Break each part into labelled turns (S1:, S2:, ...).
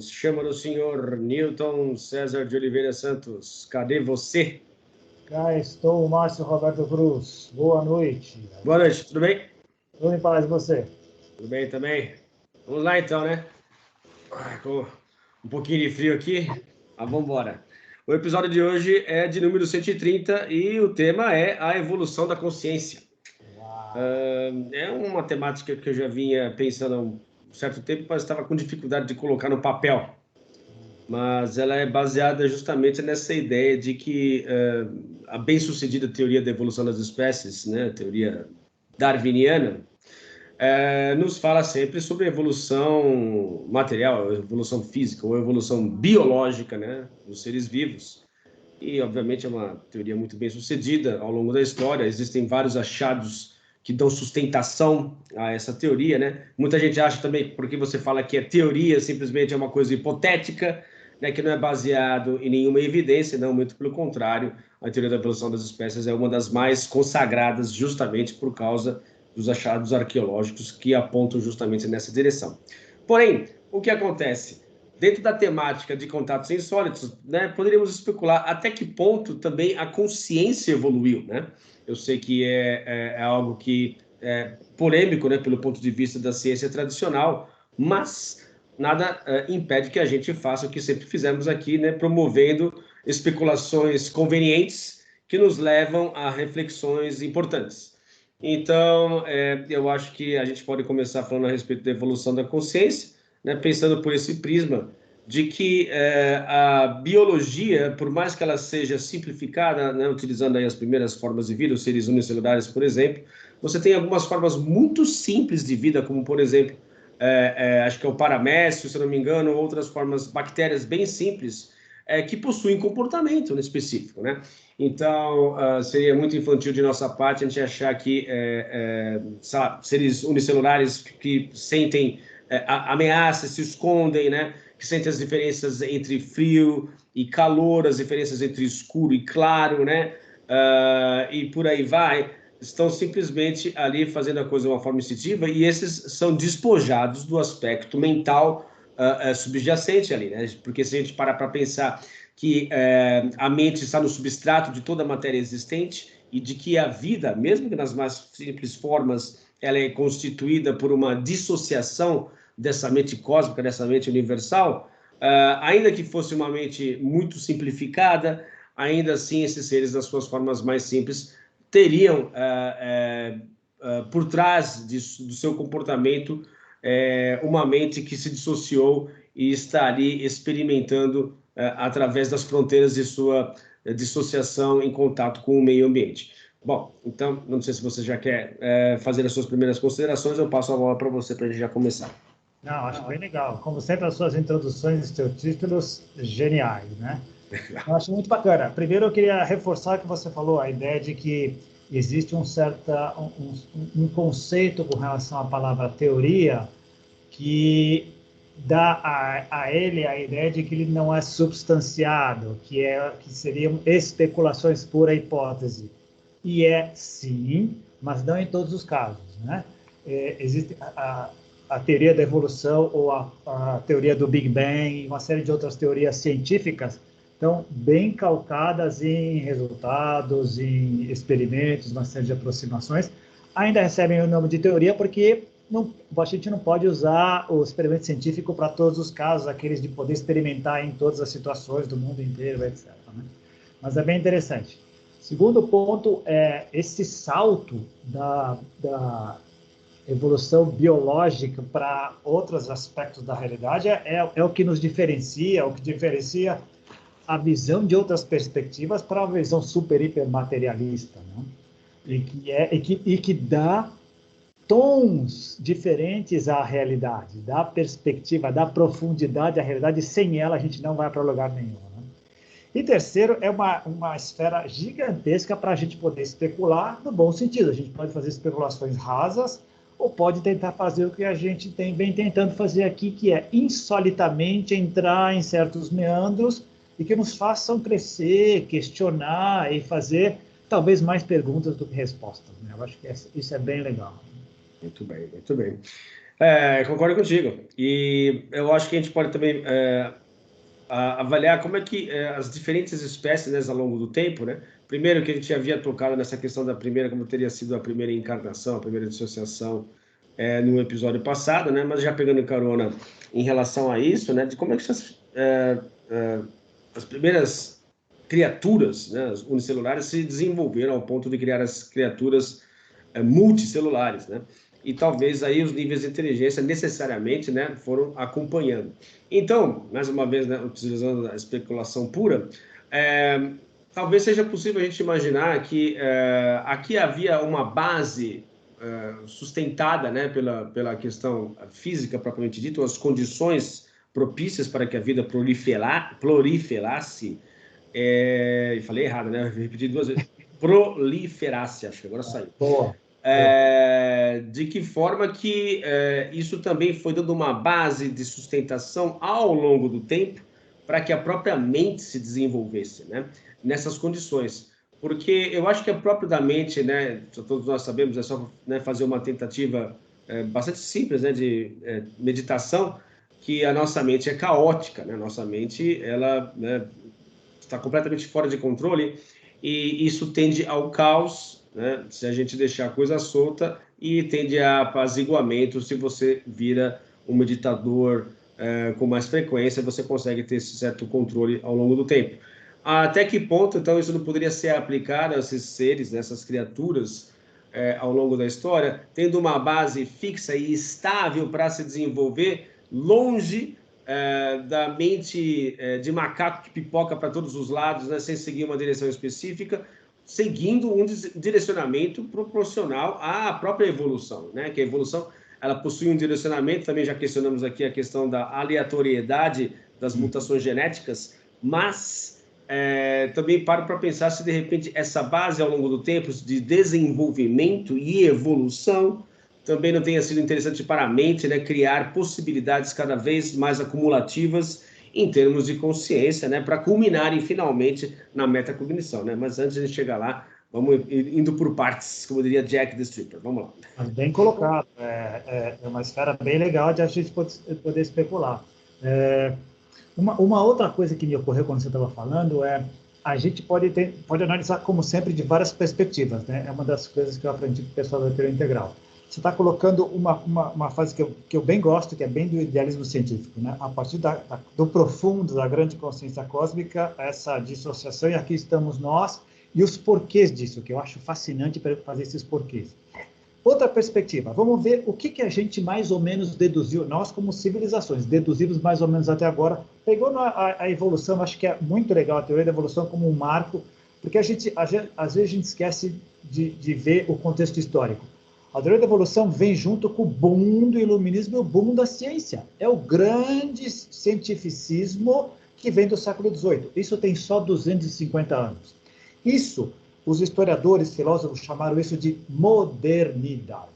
S1: Chama o senhor Newton César de Oliveira Santos. Cadê você?
S2: Cá estou, Márcio Roberto Cruz. Boa noite.
S1: Boa noite, tudo bem?
S2: Tudo em paz, e você?
S1: Tudo bem também? Vamos lá então, né? Com um pouquinho de frio aqui, mas vamos embora. O episódio de hoje é de número 130 e o tema é a evolução da consciência. É uma temática que eu já vinha pensando há um certo tempo, mas estava com dificuldade de colocar no papel. Mas ela é baseada justamente nessa ideia de que a bem-sucedida teoria da evolução das espécies, né, a teoria darwiniana, nos fala sempre sobre a evolução material, a evolução física ou a evolução biológica, né, dos seres vivos. E, obviamente, é uma teoria muito bem sucedida ao longo da história. Existem vários achados que dão sustentação a essa teoria, né? Muita gente acha também, porque você fala que é teoria, simplesmente é uma coisa hipotética, né, que não é baseado em nenhuma evidência, não, muito pelo contrário. A teoria da evolução das espécies é uma das mais consagradas justamente por causa dos achados arqueológicos que apontam justamente nessa direção. Porém, o que acontece? Dentro da temática de contatos insólitos, né, poderíamos especular até que ponto também a consciência evoluiu, né? Eu sei que é algo que é polêmico, né, pelo ponto de vista da ciência tradicional, mas nada impede que a gente faça o que sempre fizemos aqui, né, promovendo especulações convenientes que nos levam a reflexões importantes. Então, eu acho que a gente pode começar falando a respeito da evolução da consciência, né, pensando por esse prisma de que a biologia, por mais que ela seja simplificada, né, utilizando aí as primeiras formas de vida, os seres unicelulares, por exemplo, você tem algumas formas muito simples de vida, como, por exemplo, acho que é o paramécio, se não me engano, outras formas, bactérias bem simples, que possuem comportamento no específico, né? Então, seria muito infantil de nossa parte a gente achar que seres unicelulares que sentem ameaças, se escondem, né? Que sentem as diferenças entre frio e calor, as diferenças entre escuro e claro, né? E por aí vai, estão simplesmente ali fazendo a coisa de uma forma instintiva e esses são despojados do aspecto mental subjacente ali, né? Porque se a gente parar para pensar que a mente está no substrato de toda a matéria existente e de que a vida, mesmo que nas mais simples formas, ela é constituída por uma dissociação dessa mente cósmica, dessa mente universal, ainda que fosse uma mente muito simplificada, ainda assim esses seres, nas suas formas mais simples, teriam por trás do seu comportamento uma mente que se dissociou e está ali experimentando através das fronteiras de sua dissociação em contato com o meio ambiente. Bom, então, não sei se você já quer fazer as suas primeiras considerações, eu passo a bola para você para a gente já começar.
S2: Não, acho bem legal. Como sempre, as suas introduções e seus títulos, geniais, né? Eu acho muito bacana. Primeiro, eu queria reforçar que você falou a ideia de que existe um conceito com relação à palavra teoria que dá a ele a ideia de que ele não é substanciado, que seriam especulações pura hipótese. E é sim, mas não em todos os casos, né? Existe a teoria da evolução ou a teoria do Big Bang e uma série de outras teorias científicas estão bem calcadas em resultados, em experimentos, uma série de aproximações. Ainda recebem o nome de teoria porque a gente não pode usar o experimento científico para todos os casos, aqueles de poder experimentar em todas as situações do mundo inteiro, etc. Né? Mas é bem interessante. Segundo ponto é esse salto da evolução biológica para outros aspectos da realidade é o que nos diferencia, o que diferencia a visão de outras perspectivas para a visão super hiper materialista, né? E que dá tons diferentes à realidade, da perspectiva, da profundidade à realidade. Sem ela a gente não vai para lugar nenhum. Né? E terceiro, é uma esfera gigantesca para a gente poder especular no bom sentido. A gente pode fazer especulações rasas ou pode tentar fazer o que a gente vem tentando fazer aqui, que é insolitamente entrar em certos meandros e que nos façam crescer, questionar e fazer talvez mais perguntas do que respostas. Né? Eu acho que isso é bem legal.
S1: Muito bem, muito bem. Concordo contigo. E eu acho que a gente pode também avaliar como é que as diferentes espécies, né, ao longo do tempo, né? Primeiro que a gente havia tocado nessa questão da primeira, como teria sido a primeira encarnação, a primeira dissociação no episódio passado, né? Mas já pegando carona em relação a isso, né? De como é que as primeiras criaturas, né, as unicelulares, se desenvolveram ao ponto de criar as criaturas multicelulares, né? E talvez aí os níveis de inteligência necessariamente, né, foram acompanhando. Então, mais uma vez, né, utilizando a especulação pura, talvez seja possível a gente imaginar que aqui havia uma base sustentada, né, pela questão física propriamente dita, as condições propícias para que a vida proliferasse. Falei errado, né? Repeti 2 vezes. Proliferasse, acho que agora saiu.
S2: Boa.
S1: De que forma que isso também foi dando uma base de sustentação ao longo do tempo para que a própria mente se desenvolvesse, né? Nessas condições. Porque eu acho que é próprio da mente, né? Todos nós sabemos, é só, né, fazer uma tentativa bastante simples, né, de meditação, que a nossa mente é caótica, né? Nossa mente, ela, né, está completamente fora de controle e isso tende ao caos, né, se a gente deixar a coisa solta, e tende a apaziguamento se você vira um meditador com mais frequência, você consegue ter esse certo controle ao longo do tempo. Até que ponto, então, isso não poderia ser aplicado a esses seres, essas criaturas, ao longo da história, tendo uma base fixa e estável para se desenvolver, longe da mente de macaco que pipoca para todos os lados, né, sem seguir uma direção específica, seguindo um direcionamento proporcional à própria evolução, né? Que a evolução, ela possui um direcionamento, também já questionamos aqui a questão da aleatoriedade das mutações genéticas, mas também paro para pensar se de repente essa base ao longo do tempo de desenvolvimento e evolução também não tenha sido interessante para a mente, né, criar possibilidades cada vez mais acumulativas em termos de consciência, né, para culminarem finalmente na metacognição, né? Mas antes de chegar lá, vamos indo por partes, como diria Jack the Stripper. Vamos lá.
S2: Mas bem colocado. É uma esfera bem legal de a gente poder especular. Uma outra coisa que me ocorreu quando você estava falando a gente pode analisar, como sempre, de várias perspectivas, né? É uma das coisas que eu aprendi com o pessoal da teoria integral. Você está colocando uma fase que eu bem gosto, que é bem do idealismo científico, né? A partir do profundo, da grande consciência cósmica, essa dissociação, e aqui estamos nós, e os porquês disso, que eu acho fascinante para fazer esses porquês. Outra perspectiva, vamos ver o que a gente mais ou menos deduziu, nós como civilizações, deduzimos mais ou menos até agora, pegou a evolução, acho que é muito legal a teoria da evolução como um marco, porque às vezes a gente esquece de ver o contexto histórico. A teoria da evolução vem junto com o boom do iluminismo e o boom da ciência. É o grande cientificismo que vem do século XVIII. Isso tem só 250 anos. Isso, os historiadores, filósofos chamaram isso de modernidade.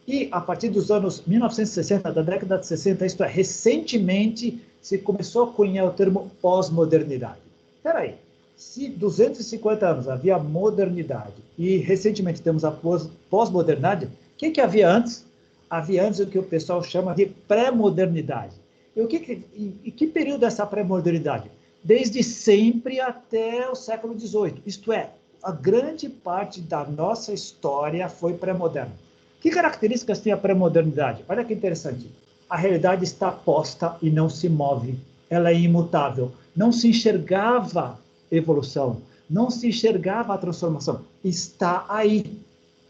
S2: E a partir dos anos 1960, da década de 60, isto é, recentemente se começou a cunhar o termo pós-modernidade. Espera aí, se 250 anos havia modernidade e recentemente temos a pós-modernidade, o que havia antes? Havia antes o que o pessoal chama de pré-modernidade. E que período é essa pré-modernidade? Desde sempre até o século XVIII. Isto é, a grande parte da nossa história foi pré-moderna. Que características tem a pré-modernidade? Olha que interessante. A realidade está posta e não se move. Ela é imutável. Não se enxergava evolução, não se enxergava a transformação. Está aí.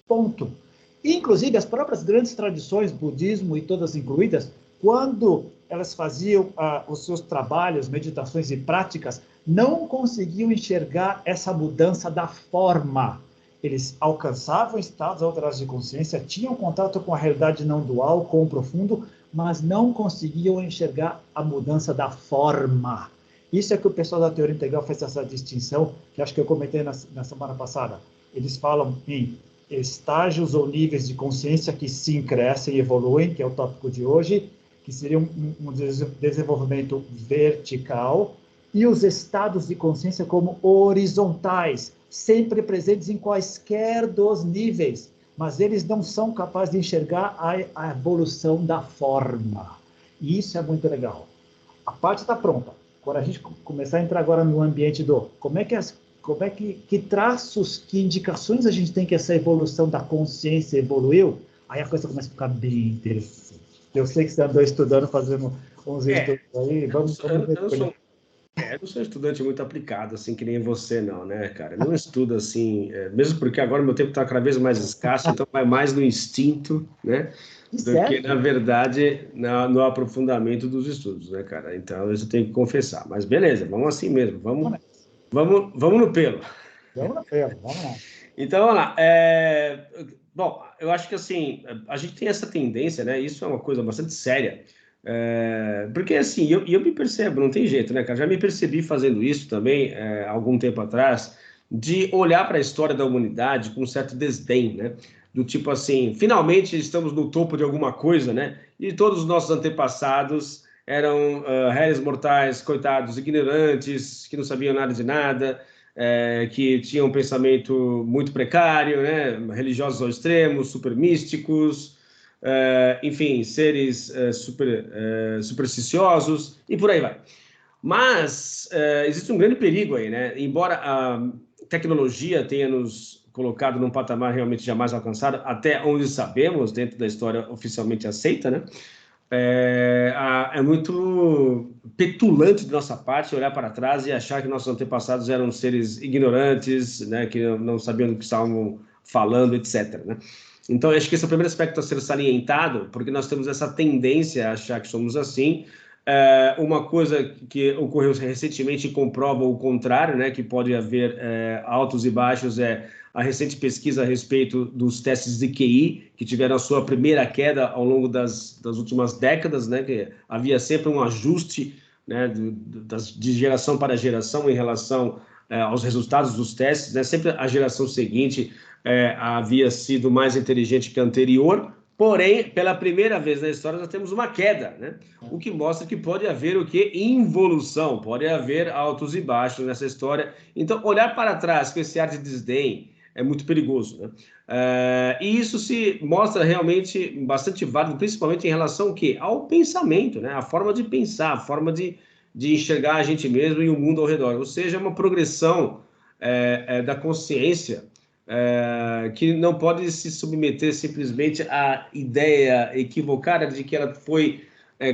S2: Ponto. Inclusive, as próprias grandes tradições, budismo e todas incluídas, quando elas faziam os seus trabalhos, meditações e práticas, não conseguiam enxergar essa mudança da forma. Eles alcançavam estados alterados de consciência, tinham contato com a realidade não dual, com o profundo, mas não conseguiam enxergar a mudança da forma. Isso é que o pessoal da teoria integral fez essa distinção, que acho que eu comentei na semana passada. Eles falam em estágios ou níveis de consciência que sim crescem e evoluem, que é o tópico de hoje, que seria um desenvolvimento vertical, e os estados de consciência como horizontais, sempre presentes em quaisquer dos níveis. mas eles não são capazes de enxergar a evolução da forma. E isso é muito legal. A parte está pronta. Quando a gente começar a entrar agora no ambiente que traços, que indicações a gente tem que essa evolução da consciência evoluiu, aí a coisa começa a ficar bem interessante. Eu sei que você andou estudando, fazendo uns estudos aí, vamos ver.
S1: Eu não sou estudante muito aplicado, assim, que nem você, não, né, cara? Eu não estudo assim, mesmo porque agora meu tempo está cada vez mais escasso, então vai mais no instinto, né? Do que, na verdade, no aprofundamento dos estudos, né, cara? Então, isso eu tenho que confessar. Mas beleza, vamos assim mesmo, vamos no pelo.
S2: Vamos no pelo, vamos lá.
S1: Então, vamos lá. Bom, eu acho que assim, a gente tem essa tendência, né? Isso é uma coisa bastante séria. Porque assim, eu me percebo, não tem jeito, né, cara? Já me percebi fazendo isso também, algum tempo atrás, de olhar para a história da humanidade com um certo desdém, né? Do tipo assim, finalmente estamos no topo de alguma coisa, né? E todos os nossos antepassados eram réis mortais, coitados, ignorantes, que não sabiam nada de nada, que tinham um pensamento muito precário, né? Religiosos ao extremo, super místicos, enfim, seres supersticiosos e por aí vai. Mas existe um grande perigo aí, né? Embora a tecnologia tenha nos colocado num patamar realmente jamais alcançado, até onde sabemos, dentro da história oficialmente aceita, né? É muito petulante de nossa parte olhar para trás e achar que nossos antepassados eram seres ignorantes, né? Que não sabiam do que estavam falando, etc., né? Então, acho que esse é o primeiro aspecto a ser salientado, porque nós temos essa tendência a achar que somos assim. Uma coisa que ocorreu recentemente comprova o contrário, né, que pode haver altos e baixos, a recente pesquisa a respeito dos testes de QI, que tiveram a sua primeira queda ao longo das últimas décadas, né, que havia sempre um ajuste, né, de geração para geração em relação aos resultados dos testes, né, sempre a geração seguinte havia sido mais inteligente que a anterior, porém, pela primeira vez na história, nós temos uma queda, né? O que mostra que pode haver o quê? Involução, pode haver altos e baixos nessa história. Então, olhar para trás com esse ar de desdém é muito perigoso, né? E isso se mostra realmente bastante válido, principalmente em relação ao quê? Ao pensamento, né? A forma de pensar, a forma de enxergar a gente mesmo e o mundo ao redor. Ou seja, uma progressão da consciência que não pode se submeter simplesmente à ideia equivocada de que ela foi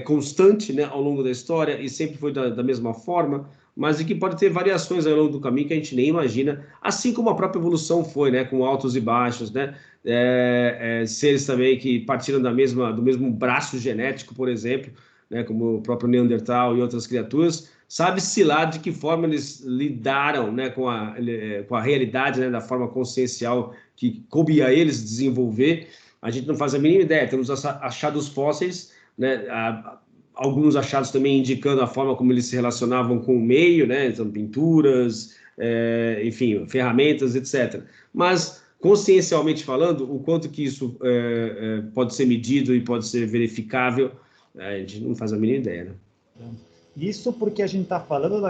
S1: constante, né, ao longo da história e sempre foi da mesma forma, mas de que pode ter variações ao longo do caminho que a gente nem imagina, assim como a própria evolução foi, né, com altos e baixos, né, seres também que partiram do mesmo braço genético, por exemplo, né, como o próprio Neandertal e outras criaturas. Sabe-se lá de que forma eles lidaram, né, com a realidade, né, da forma consciencial que coube a eles desenvolver. A gente não faz a mínima ideia. Temos achados fósseis, né, alguns achados também indicando a forma como eles se relacionavam com o meio, né, então pinturas, enfim, ferramentas, etc. Mas, consciencialmente falando, o quanto que isso pode ser medido e pode ser verificável, a gente não faz a mínima ideia, né?
S2: Isso porque a gente está falando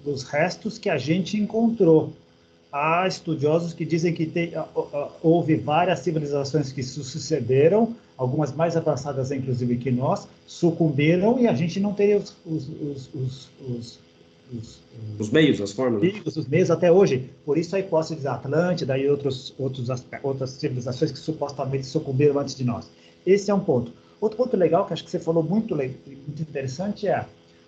S2: dos restos que a gente encontrou. Há estudiosos que dizem que houve várias civilizações que se sucederam, algumas mais avançadas, inclusive, que nós, sucumbiram e a gente não tem
S1: os meios, as formas.
S2: Os meios até hoje. Por isso a hipótese da Atlântida e outras civilizações que supostamente sucumbiram antes de nós. Esse é um ponto. Outro ponto legal, que acho que você falou muito interessante,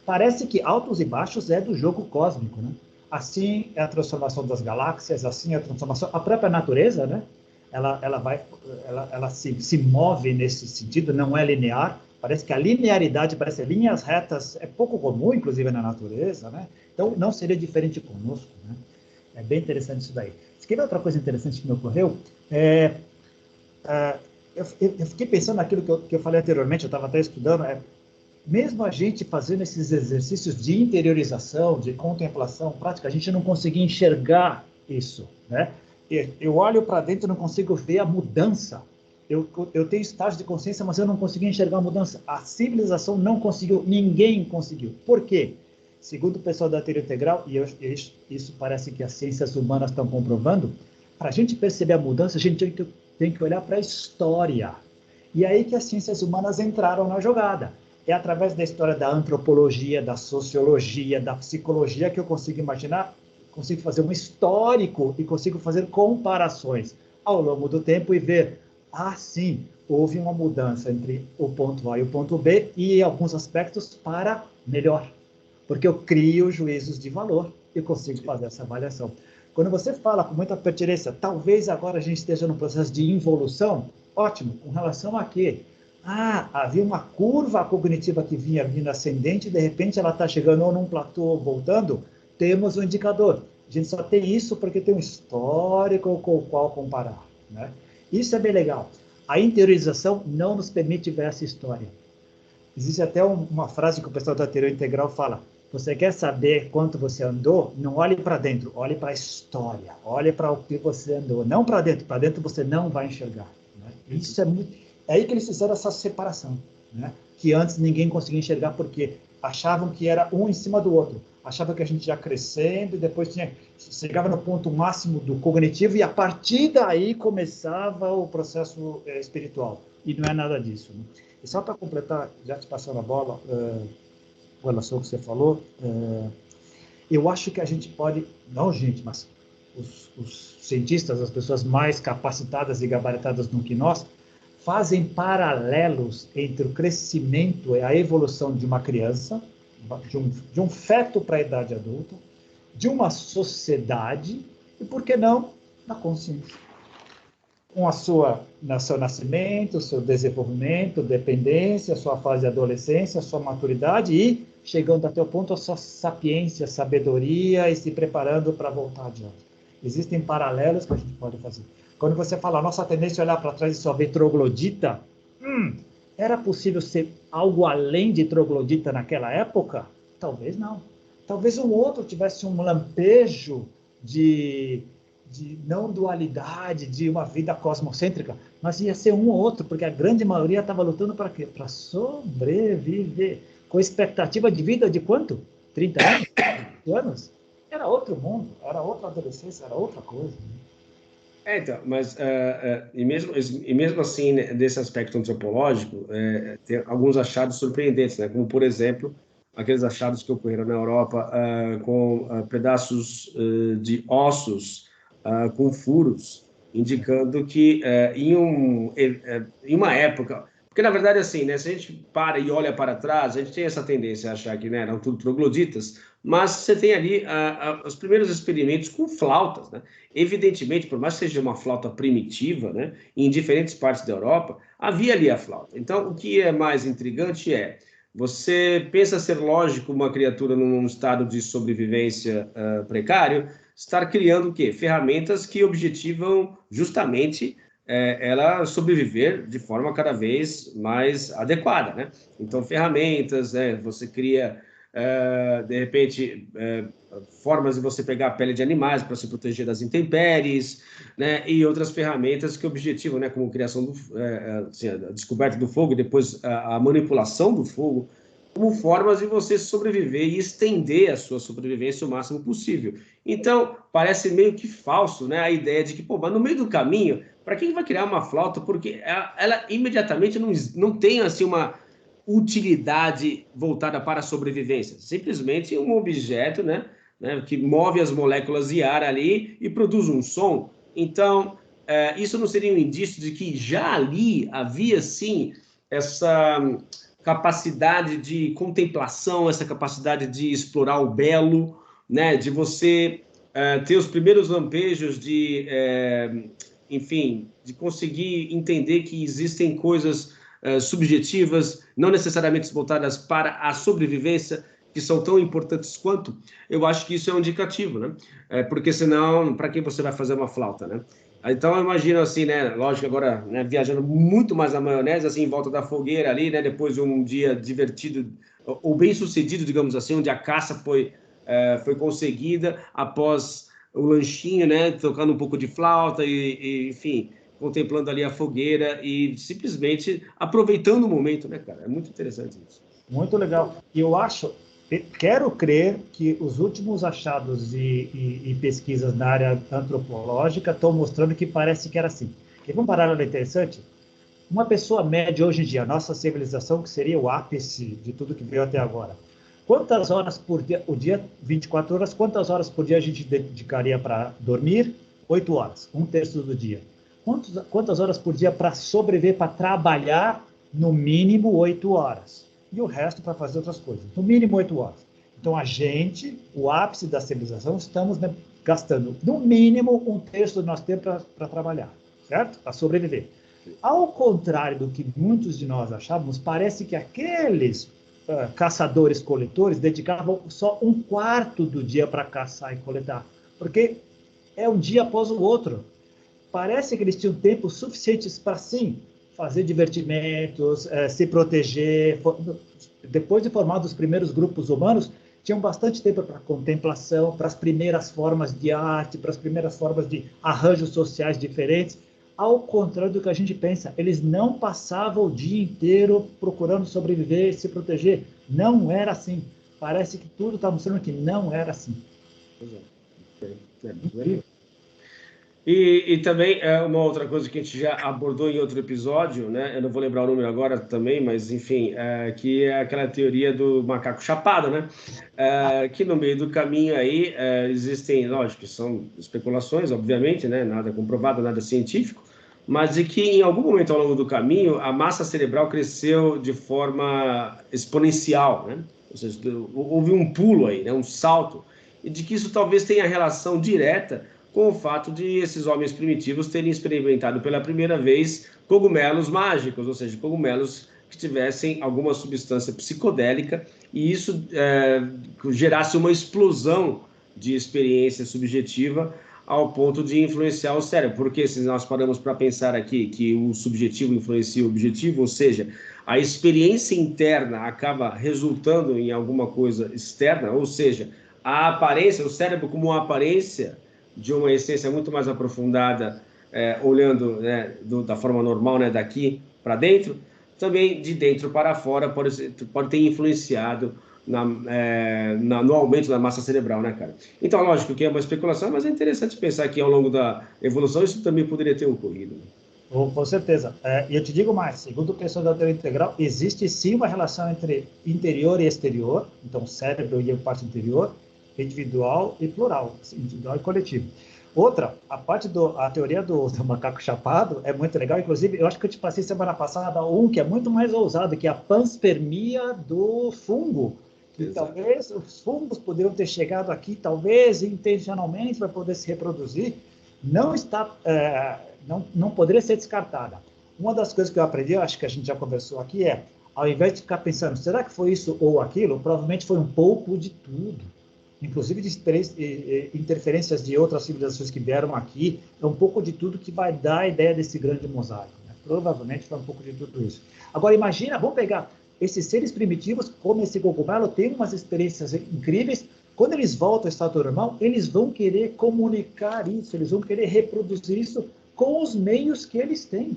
S2: parece que altos e baixos é do jogo cósmico, né? Assim é a transformação das galáxias, assim é a transformação, a própria natureza, né? Ela se move nesse sentido, não é linear. Parece que a linearidade, parece linhas retas, é pouco comum, inclusive na natureza, né? Então não seria diferente conosco, né? É bem interessante isso daí. Se quer ver outra coisa interessante que me ocorreu? Eu fiquei pensando naquilo que eu falei anteriormente, eu estava até estudando, mesmo a gente fazendo esses exercícios de interiorização, de contemplação prática, a gente não conseguia enxergar isso, né? Eu olho para dentro e não consigo ver a mudança. Eu tenho estágio de consciência, mas eu não consegui enxergar a mudança. A civilização não conseguiu, ninguém conseguiu. Por quê? Segundo o pessoal da teoria integral, e isso parece que as ciências humanas estão comprovando, para a gente perceber a mudança, a gente tem que tem que olhar para a história. E aí que as ciências humanas entraram na jogada. É através da história da antropologia, da sociologia, da psicologia que eu consigo imaginar, consigo fazer um histórico e consigo fazer comparações ao longo do tempo e ver, sim, houve uma mudança entre o ponto A e o ponto B e em alguns aspectos para melhor, porque eu crio juízos de valor e consigo fazer essa avaliação. Quando você fala com muita pertinência, talvez agora a gente esteja no processo de involução, ótimo, com relação a quê? Havia uma curva cognitiva que vinha vindo ascendente, de repente ela está chegando ou num platô ou voltando, temos um indicador. A gente só tem isso porque tem um histórico com o qual comparar, né? Isso é bem legal. A interiorização não nos permite ver essa história. Existe até uma frase que o pessoal da teoria integral fala: você quer saber quanto você andou? Não olhe para dentro, olhe para a história, olhe para o que você andou. Não para dentro você não vai enxergar. Né? Isso é muito... É aí que eles fizeram essa separação, né? Que antes ninguém conseguia enxergar porque achavam que era um em cima do outro. Achavam que a gente ia crescendo e depois chegava no ponto máximo do cognitivo e a partir daí começava o processo espiritual. E não é nada disso, né? E só para completar, já te passando a bola, com relação ao que você falou, eu acho que a gente pode, não gente, mas os cientistas, as pessoas mais capacitadas e gabaritadas do que nós, fazem paralelos entre o crescimento e a evolução de uma criança, de um feto para a idade adulta, de uma sociedade e, por que não, da consciência. Com o seu nascimento, o seu desenvolvimento, dependência, a sua fase de adolescência, a sua maturidade e chegando até o ponto a sua sapiência, sabedoria e se preparando para voltar adiante. Existem paralelos que a gente pode fazer. Quando você fala, a nossa tendência é olhar para trás e só ver troglodita, era possível ser algo além de troglodita naquela época? Talvez não. Talvez um outro tivesse um lampejo de não dualidade, de uma vida cosmocêntrica, mas ia ser um ou outro, porque a grande maioria estava lutando para quê? Para sobreviver. Com expectativa de vida de quanto? 30 anos? 30 anos? Era outro mundo, era outra adolescência, era outra coisa.
S1: Então, mas e mesmo assim, né, desse aspecto antropológico, tem alguns achados surpreendentes, né? Como, por exemplo, aqueles achados que ocorreram na Europa com pedaços de ossos com furos, indicando que em uma época... Porque, na verdade, assim, né, se a gente para e olha para trás, a gente tem essa tendência a achar que, né, eram tudo trogloditas, mas você tem ali os primeiros experimentos com flautas, né? Evidentemente, por mais que seja uma flauta primitiva, né, em diferentes partes da Europa, havia ali a flauta. Então, o que é mais intrigante é, você pensa ser lógico uma criatura num estado de sobrevivência precário, estar criando o quê? Ferramentas que objetivam justamente ela sobreviver de forma cada vez mais adequada, né? Então, ferramentas, você cria, de repente, formas de você pegar a pele de animais para se proteger das intempéries, né? E outras ferramentas que objetivam, né? Como a criação assim, a descoberta do fogo e depois a manipulação do fogo, como formas de você sobreviver e estender a sua sobrevivência o máximo possível. Então, parece meio que falso, né? A ideia de que, pô, mas no meio do caminho, para quem vai criar uma flauta? Porque ela imediatamente não tem assim uma utilidade voltada para a sobrevivência. Simplesmente um objeto, né, que move as moléculas de ar ali e produz um som. Então, isso não seria um indício de que já ali havia, sim, essa capacidade de contemplação, essa capacidade de explorar o belo, né, de você ter os primeiros lampejos de... enfim, de conseguir entender que existem coisas subjetivas, não necessariamente voltadas para a sobrevivência, que são tão importantes quanto, eu acho que isso é um indicativo, né? Porque senão, para que você vai fazer uma flauta, né? Então, eu imagino assim, né? Lógico, agora, né, viajando muito mais na maionese, assim, em volta da fogueira ali, né? Depois de um dia divertido, ou bem-sucedido, digamos assim, onde a caça foi conseguida após o lanchinho, né, tocando um pouco de flauta enfim, contemplando ali a fogueira e simplesmente aproveitando o momento, né, cara? É muito interessante isso.
S2: Muito legal. E eu quero crer que os últimos achados e pesquisas na área antropológica estão mostrando que parece que era assim. E vamos parar lá interessante? Uma pessoa média hoje em dia, nossa civilização, que seria o ápice de tudo que veio até agora, quantas horas por dia, o dia 24 horas, quantas horas por dia a gente dedicaria para dormir? 8 horas, um terço do dia. Quantas horas por dia para sobreviver, para trabalhar? No mínimo 8 horas. E o resto para fazer outras coisas. No mínimo 8 horas. Então, a gente, o ápice da civilização, estamos, né, gastando, no mínimo, um terço do nosso tempo para trabalhar, certo? Para sobreviver. Ao contrário do que muitos de nós achávamos, parece que aqueles caçadores-coletores dedicavam só um quarto do dia para caçar e coletar, porque é um dia após o outro. Parece que eles tinham tempo suficiente para, sim, fazer divertimentos, se proteger. Depois de formados os primeiros grupos humanos, tinham bastante tempo para contemplação, para as primeiras formas de arte, para as primeiras formas de arranjos sociais diferentes. Ao contrário do que a gente pensa, eles não passavam o dia inteiro procurando sobreviver e se proteger. Não era assim. Parece que tudo está mostrando que não era assim.
S1: E também uma outra coisa que a gente já abordou em outro episódio, né? Eu não vou lembrar o número agora também, mas enfim, que é aquela teoria do macaco chapado, né? Que no meio do caminho aí existem, lógico, são especulações, obviamente, né? Nada comprovado, nada científico, mas de que em algum momento ao longo do caminho a massa cerebral cresceu de forma exponencial, né? Ou seja, houve um pulo aí, né? Um salto, e de que isso talvez tenha relação direta com o fato de esses homens primitivos terem experimentado pela primeira vez cogumelos mágicos, ou seja, cogumelos que tivessem alguma substância psicodélica, e isso gerasse uma explosão de experiência subjetiva ao ponto de influenciar o cérebro. Porque se nós paramos para pensar aqui que o subjetivo influencia o objetivo, ou seja, a experiência interna acaba resultando em alguma coisa externa, ou seja, a aparência, o cérebro como uma aparência de uma essência muito mais aprofundada, olhando, né, da forma normal, né, daqui para dentro, também de dentro para fora pode ter influenciado no aumento da massa cerebral, né, cara? Então, lógico que é uma especulação, mas é interessante pensar que ao longo da evolução isso também poderia ter ocorrido.
S2: Com certeza. E eu te digo mais, segundo o pessoal da teoria integral, existe sim uma relação entre interior e exterior, então cérebro e a parte interior, individual e plural, individual e coletivo. Outra, a teoria do macaco chapado é muito legal, inclusive, eu acho que eu te passei semana passada que é muito mais ousado, que é a panspermia do fungo. Que talvez os fungos poderiam ter chegado aqui, talvez intencionalmente, para poder se reproduzir. Não poderia ser descartada. Uma das coisas que eu aprendi, eu acho que a gente já conversou aqui, ao invés de ficar pensando, será que foi isso ou aquilo, provavelmente foi um pouco de tudo. Inclusive de interferências de outras civilizações que vieram aqui, é um pouco de tudo que vai dar a ideia desse grande mosaico, né? Provavelmente foi um pouco de tudo isso. Agora, imagina, vamos pegar esses seres primitivos, como esse cogumelo, tem umas experiências incríveis. Quando eles voltam ao estado normal, eles vão querer comunicar isso, eles vão querer reproduzir isso com os meios que eles têm.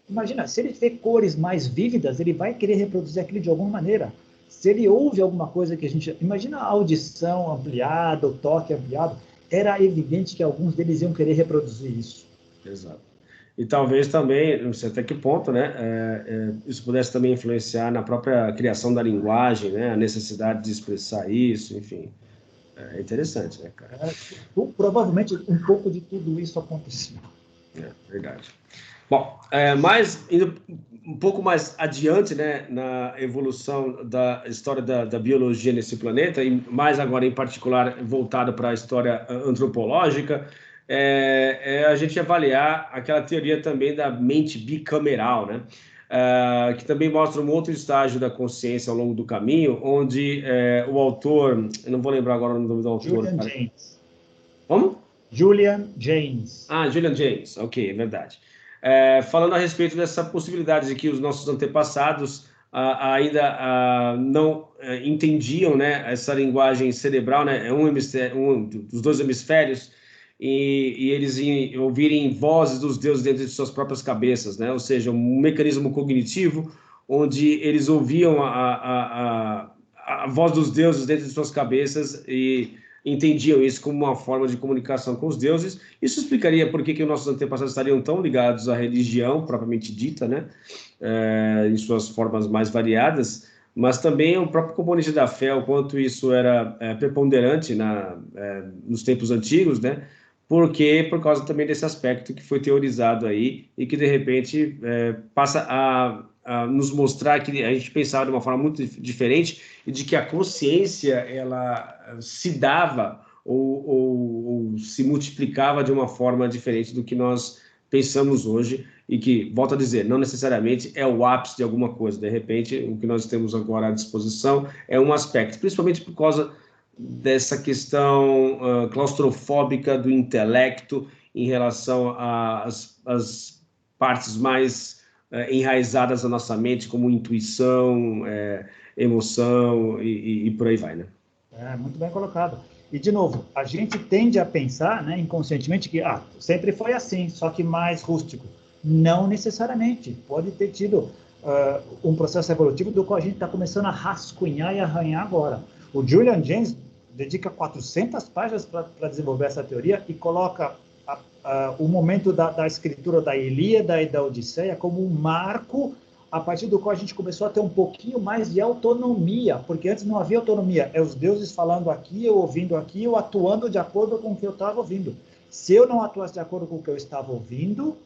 S2: Imagina, se ele vê cores mais vívidas, ele vai querer reproduzir aquilo de alguma maneira. Se ele ouve alguma coisa que a gente... Imagina a audição ampliada, o toque ampliado. Era evidente que alguns deles iam querer reproduzir isso.
S1: Exato. E talvez também, não sei até que ponto, né, isso pudesse também influenciar na própria criação da linguagem, né, a necessidade de expressar isso, enfim. É interessante, né, cara?
S2: Provavelmente um pouco de tudo isso aconteceu.
S1: Verdade. Bom, mas indo um pouco mais adiante, né, na evolução da história da biologia nesse planeta, e mais agora em particular voltado para a história antropológica, a gente avaliar aquela teoria também da mente bicameral, né, que também mostra um outro estágio da consciência ao longo do caminho, onde o autor, eu não vou lembrar agora o nome do autor.
S2: Julian James.
S1: Como?
S2: Julian James.
S1: Julian James, ok, é verdade. Falando a respeito dessa possibilidade de que os nossos antepassados ainda não entendiam, né, essa linguagem cerebral, né, um dos dois hemisférios, e eles ouvirem vozes dos deuses dentro de suas próprias cabeças, né, ou seja, um mecanismo cognitivo onde eles ouviam a voz dos deuses dentro de suas cabeças e entendiam isso como uma forma de comunicação com os deuses. Isso explicaria por que os nossos antepassados estariam tão ligados à religião, propriamente dita, né? Em suas formas mais variadas, mas também o próprio componente da fé, o quanto isso era preponderante nos tempos antigos, né? Por causa também desse aspecto que foi teorizado aí e que, de repente, passa a nos mostrar que a gente pensava de uma forma muito diferente e de que a consciência, ela se dava ou se multiplicava de uma forma diferente do que nós pensamos hoje e que, volto a dizer, não necessariamente é o ápice de alguma coisa. De repente, o que nós temos agora à disposição é um aspecto, principalmente por causa dessa questão claustrofóbica do intelecto em relação às partes mais enraizadas da nossa mente, como intuição, emoção e por aí vai, né?
S2: Muito bem colocado. E, de novo, a gente tende a pensar, né, inconscientemente que sempre foi assim, só que mais rústico. Não necessariamente. Pode ter tido um processo evolutivo do qual a gente está começando a rascunhar e arranhar agora. O Julian Jaynes dedica 400 páginas para desenvolver essa teoria e coloca o momento da escritura da Ilíada e da Odisseia como um marco a partir do qual a gente começou a ter um pouquinho mais de autonomia, porque antes não havia autonomia, é os deuses falando aqui, eu ouvindo aqui, eu atuando de acordo com o que eu estava ouvindo. Se eu não atuasse de acordo com o que eu estava ouvindo,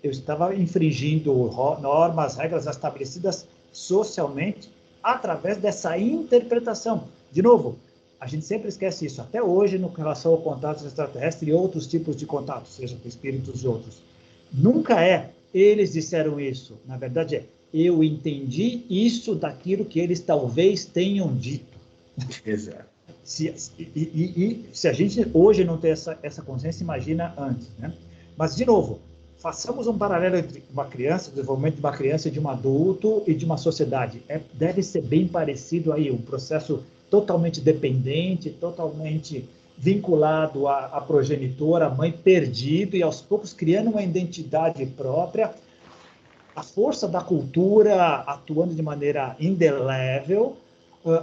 S2: eu estava infringindo normas, regras estabelecidas socialmente através dessa interpretação. De novo, a gente sempre esquece isso, até hoje, no relação ao contato extraterrestre e outros tipos de contato, seja com espíritos e outros. Nunca eles disseram isso, na verdade eu entendi isso daquilo que eles talvez tenham dito.
S1: Exato.
S2: Se a gente hoje não tem essa consciência, imagina antes, né? Mas, de novo, façamos um paralelo entre uma criança, o desenvolvimento de uma criança e de um adulto e de uma sociedade. Deve ser bem parecido aí, um processo totalmente dependente, totalmente vinculado à progenitora, à mãe, perdido, e aos poucos criando uma identidade própria. A força da cultura atuando de maneira indelével,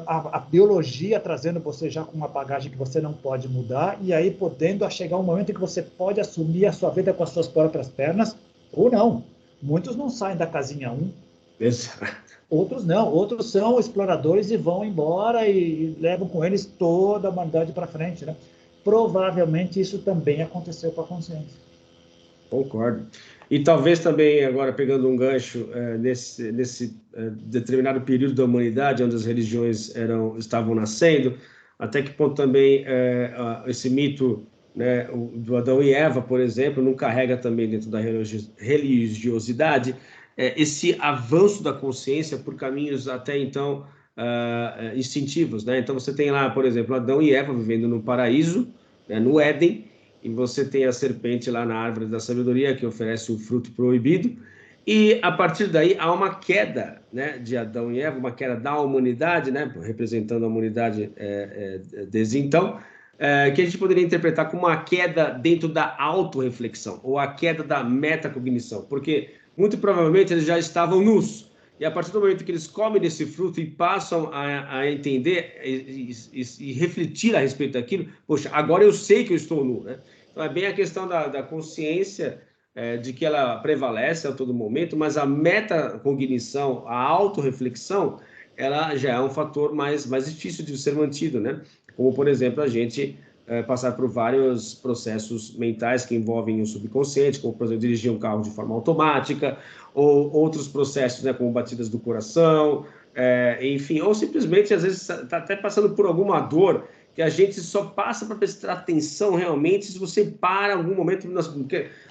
S2: a biologia trazendo você já com uma bagagem que você não pode mudar, e aí podendo chegar um momento em que você pode assumir a sua vida com as suas próprias pernas, ou não. Muitos não saem da casinha 1.
S1: Exato.
S2: Outros não, outros são exploradores e vão embora e levam com eles toda a humanidade para frente, né? Provavelmente isso também aconteceu com a consciência.
S1: Concordo. E talvez também, agora pegando um gancho, nesse determinado período da humanidade, onde as religiões estavam nascendo, até que ponto também esse mito, né, do Adão e Eva, por exemplo, não carrega também dentro da religiosidade esse avanço da consciência por caminhos até então instintivos, né? Então você tem lá, por exemplo, Adão e Eva vivendo no paraíso, né, no Éden, e você tem a serpente lá na árvore da sabedoria que oferece o fruto proibido, e a partir daí há uma queda, né, de Adão e Eva, uma queda da humanidade, né, representando a humanidade desde então, que a gente poderia interpretar como uma queda dentro da autorreflexão, ou a queda da metacognição, porque muito provavelmente eles já estavam nus, e a partir do momento que eles comem desse fruto e passam a entender e refletir a respeito daquilo, poxa, agora eu sei que eu estou nu, né? Então é bem a questão da consciência, de que ela prevalece a todo momento, mas a metacognição, a autorreflexão, ela já é um fator mais difícil de ser mantido, né? Como, por exemplo, a gente passar por vários processos mentais que envolvem o subconsciente, como, por exemplo, dirigir um carro de forma automática, ou outros processos, né, como batidas do coração, enfim, ou simplesmente, às vezes, está até passando por alguma dor que a gente só passa para prestar atenção realmente se você para em algum momento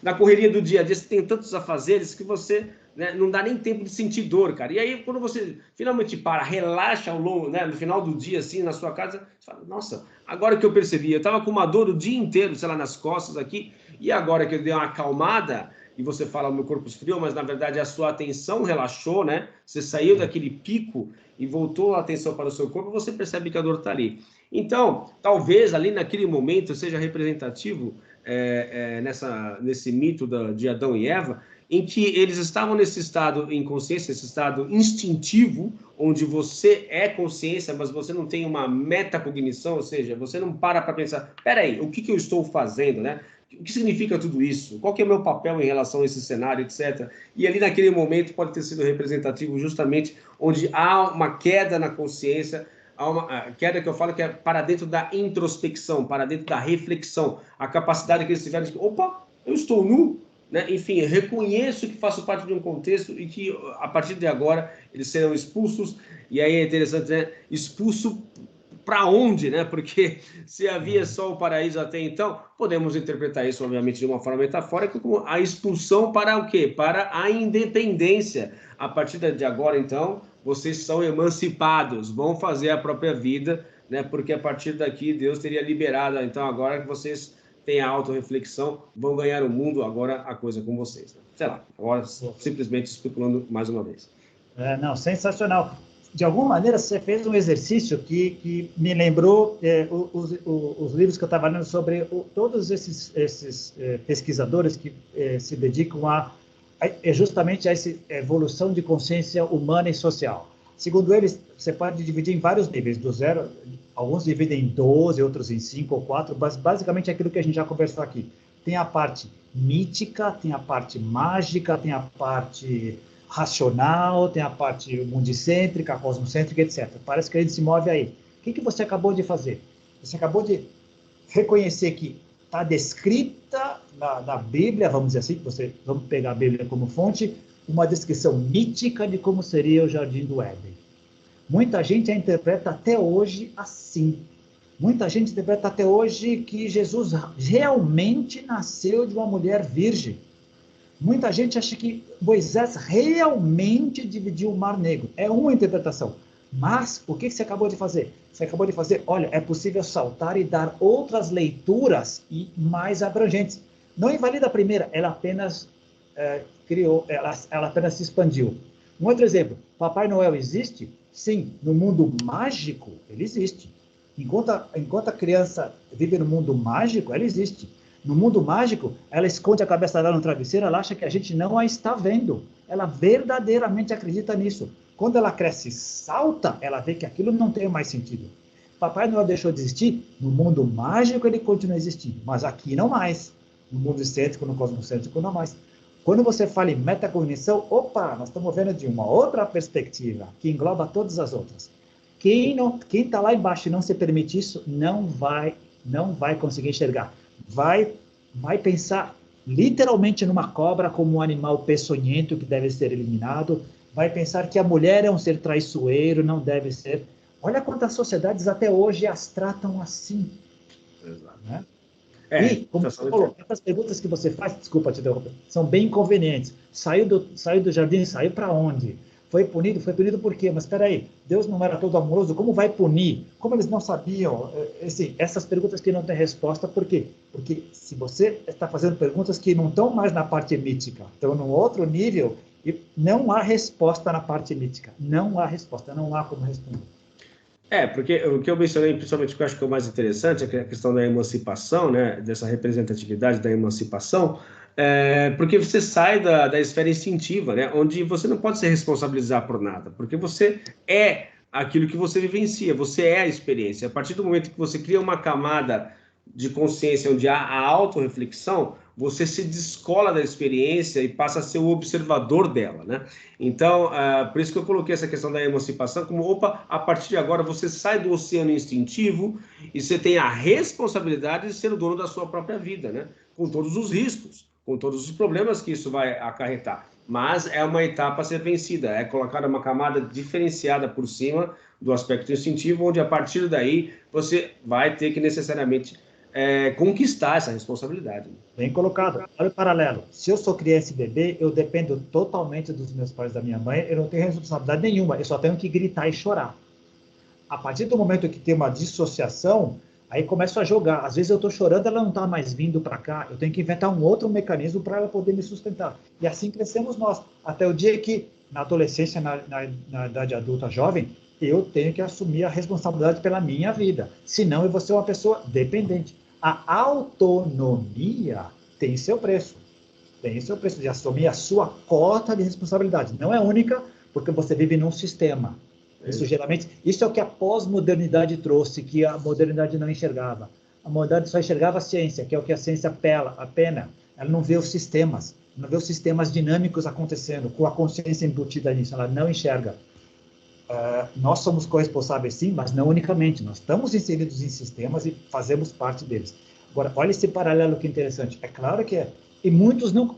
S1: na correria do dia a dia, você tem tantos afazeres que você, né, não dá nem tempo de sentir dor, cara. E aí, quando você finalmente para, relaxa ao longo, né, no final do dia, assim, na sua casa, você fala, nossa, agora que eu percebi, eu estava com uma dor o dia inteiro, sei lá, nas costas aqui, e agora que eu dei uma acalmada, e você fala, o meu corpo esfriou, mas na verdade a sua atenção relaxou, né? Você saiu daquele pico e voltou a atenção para o seu corpo, você percebe que a dor está ali. Então, talvez ali naquele momento seja representativo nesse mito de Adão e Eva, em que eles estavam nesse estado inconsciência, esse estado instintivo, onde você é consciência, mas você não tem uma metacognição, ou seja, você não para pensar, peraí, o que eu estou fazendo, né? O que significa tudo isso? Qual que é o meu papel em relação a esse cenário, etc. E ali naquele momento pode ter sido representativo justamente onde há uma queda na consciência, há uma queda que eu falo que é para dentro da introspecção, para dentro da reflexão, a capacidade que eles tiveram de, opa, eu estou nu, né? Enfim, reconheço que faço parte de um contexto e que, a partir de agora, eles serão expulsos. E aí é interessante, né? Expulso para onde, né? Porque se havia só o paraíso até então, podemos interpretar isso, obviamente, de uma forma metafórica, como a expulsão para o quê? Para a independência. A partir de agora, então, vocês são emancipados, vão fazer a própria vida, né? Porque a partir daqui, Deus teria liberado, então, agora que vocês têm a autorreflexão, vão ganhar o mundo, agora a coisa com vocês. Né? Sei lá, agora simplesmente especulando mais uma vez.
S2: Não, sensacional. De alguma maneira, você fez um exercício que me lembrou os livros que eu estava lendo sobre todos esses pesquisadores que se dedicam justamente a essa evolução de consciência humana e social. Segundo eles, você pode dividir em vários níveis, do zero, alguns dividem em 12, outros em 5 ou 4, mas basicamente é aquilo que a gente já conversou aqui. Tem a parte mítica, tem a parte mágica, tem a parte racional, tem a parte mundicêntrica, cosmocêntrica, etc. Parece que a gente se move aí. O que você acabou de fazer? Você acabou de reconhecer que está descrita na Bíblia, vamos dizer assim, vamos pegar a Bíblia como fonte, uma descrição mítica de como seria o Jardim do Éden. Muita gente a interpreta até hoje assim. Muita gente interpreta até hoje que Jesus realmente nasceu de uma mulher virgem. Muita gente acha que Moisés realmente dividiu o Mar Negro. É uma interpretação. Mas o que você acabou de fazer? Você acabou de fazer, olha, é possível saltar e dar outras leituras e mais abrangentes. Não invalida a primeira, ela apenas ela apenas se expandiu. Um outro exemplo, Papai Noel existe? Sim, no mundo mágico, ele existe. Enquanto a criança vive no mundo mágico, ela existe. No mundo mágico, ela esconde a cabeça dela no travesseiro, ela acha que a gente não a está vendo. Ela verdadeiramente acredita nisso. Quando ela cresce e salta, ela vê que aquilo não tem mais sentido. Papai Noel deixou de existir, no mundo mágico ele continua existindo, mas aqui não mais. No mundo excêntrico, no cosmocêntrico, não mais. Quando você fala em metacognição, opa, nós estamos vendo de uma outra perspectiva, que engloba todas as outras. Quem está lá embaixo e não se permite isso, não vai conseguir enxergar. Vai pensar literalmente numa cobra como um animal peçonhento que deve ser eliminado, vai pensar que a mulher é um ser traiçoeiro, não deve ser. Olha quantas sociedades até hoje as tratam assim.
S1: Exato.
S2: Né? E, como você falou, essas perguntas que você faz, desculpa te interromper, são bem inconvenientes. Saiu do jardim, saiu para onde? Foi punido por quê? Mas espera aí, Deus não era todo amoroso, como vai punir? Como eles não sabiam? Essas perguntas que não têm resposta, por quê? Porque se você está fazendo perguntas que não estão mais na parte mítica, estão num outro nível, e não há resposta na parte mítica. Não há resposta, não há como responder.
S1: Porque o que eu mencionei, principalmente, que eu acho que é o mais interessante, é a questão da emancipação, né, dessa representatividade da emancipação, porque você sai da esfera instintiva, né, onde você não pode se responsabilizar por nada, porque você é aquilo que você vivencia, você é a experiência. A partir do momento que você cria uma camada de consciência onde há a autorreflexão, você se descola da experiência e passa a ser o observador dela, né? Então, por isso que eu coloquei essa questão da emancipação como, opa, a partir de agora você sai do oceano instintivo e você tem a responsabilidade de ser o dono da sua própria vida, né? Com todos os riscos, com todos os problemas que isso vai acarretar. Mas é uma etapa a ser vencida, é colocar uma camada diferenciada por cima do aspecto instintivo, onde a partir daí você vai ter que necessariamente conquistar essa responsabilidade.
S2: Bem colocado. Olha o paralelo. Se eu sou criança e bebê, eu dependo totalmente dos meus pais e da minha mãe, eu não tenho responsabilidade nenhuma, eu só tenho que gritar e chorar. A partir do momento que tem uma dissociação, aí começo a jogar. Às vezes eu estou chorando, ela não está mais vindo para cá, eu tenho que inventar um outro mecanismo para ela poder me sustentar. E assim crescemos nós, até o dia que, na adolescência, na idade adulta jovem, eu tenho que assumir a responsabilidade pela minha vida. Senão eu vou ser uma pessoa dependente. A autonomia tem seu preço. Bem, esse é o preço de assumir a sua cota de responsabilidade. Não é única, porque você vive num sistema. Isso geralmente, isso é o que a pós-modernidade trouxe, que a modernidade não enxergava. A modernidade só enxergava a ciência, que é o que a ciência apena. Ela não vê os sistemas, não vê os sistemas dinâmicos acontecendo, com a consciência embutida nisso, ela não enxerga. Nós somos corresponsáveis, sim, mas não unicamente. Nós estamos inseridos em sistemas e fazemos parte deles. Agora, olha esse paralelo que interessante. É claro que é. E muitos não...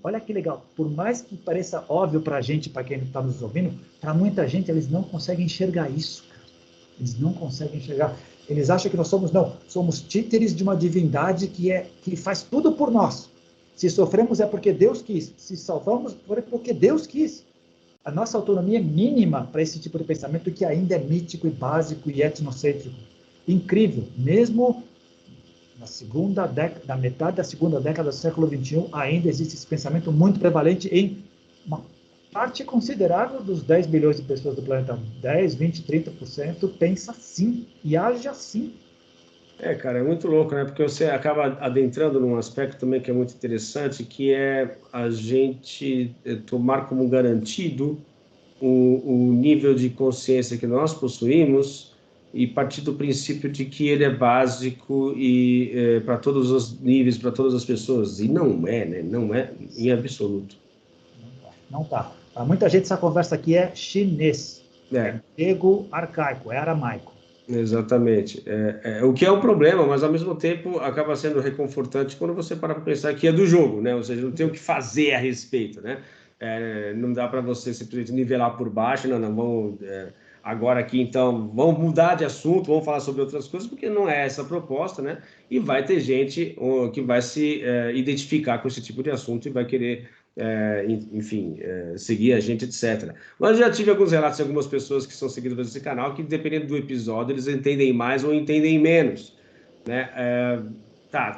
S2: olha que legal. Por mais que pareça óbvio para a gente, para quem está nos ouvindo, para muita gente, eles não conseguem enxergar isso. Cara. Eles não conseguem enxergar. Eles acham que nós somos, não, somos títeres de uma divindade que faz tudo por nós. Se sofremos é porque Deus quis. Se salvamos é porque Deus quis. A nossa autonomia é mínima para esse tipo de pensamento que ainda é mítico e básico e etnocêntrico. Incrível. Mesmo na metade da segunda década do século XXI, ainda existe esse pensamento muito prevalente em uma parte considerável dos 10 bilhões de pessoas do planeta. 10, 20, 30% pensa assim e age assim.
S1: Cara, é muito louco, né? Porque você acaba adentrando num aspecto também que é muito interessante, que é a gente tomar como garantido o nível de consciência que nós possuímos e partir do princípio de que ele é básico e para todos os níveis, para todas as pessoas. E não é, né? Não é em absoluto.
S2: Não tá. Para muita gente essa conversa aqui é chinês, é grego arcaico, é aramaico.
S1: Exatamente. O que é um problema, mas ao mesmo tempo acaba sendo reconfortante quando você para pensar que é do jogo, né? Ou seja, não tem o que fazer a respeito, né? Não dá para você simplesmente nivelar por baixo, não vamos agora aqui então, vamos mudar de assunto, vamos falar sobre outras coisas, porque não é essa a proposta, né? E vai ter gente que vai se identificar com esse tipo de assunto e vai querer seguir a gente, etc. Mas já tive alguns relatos de algumas pessoas que são seguidoras desse canal que, dependendo do episódio, eles entendem mais ou entendem menos, né?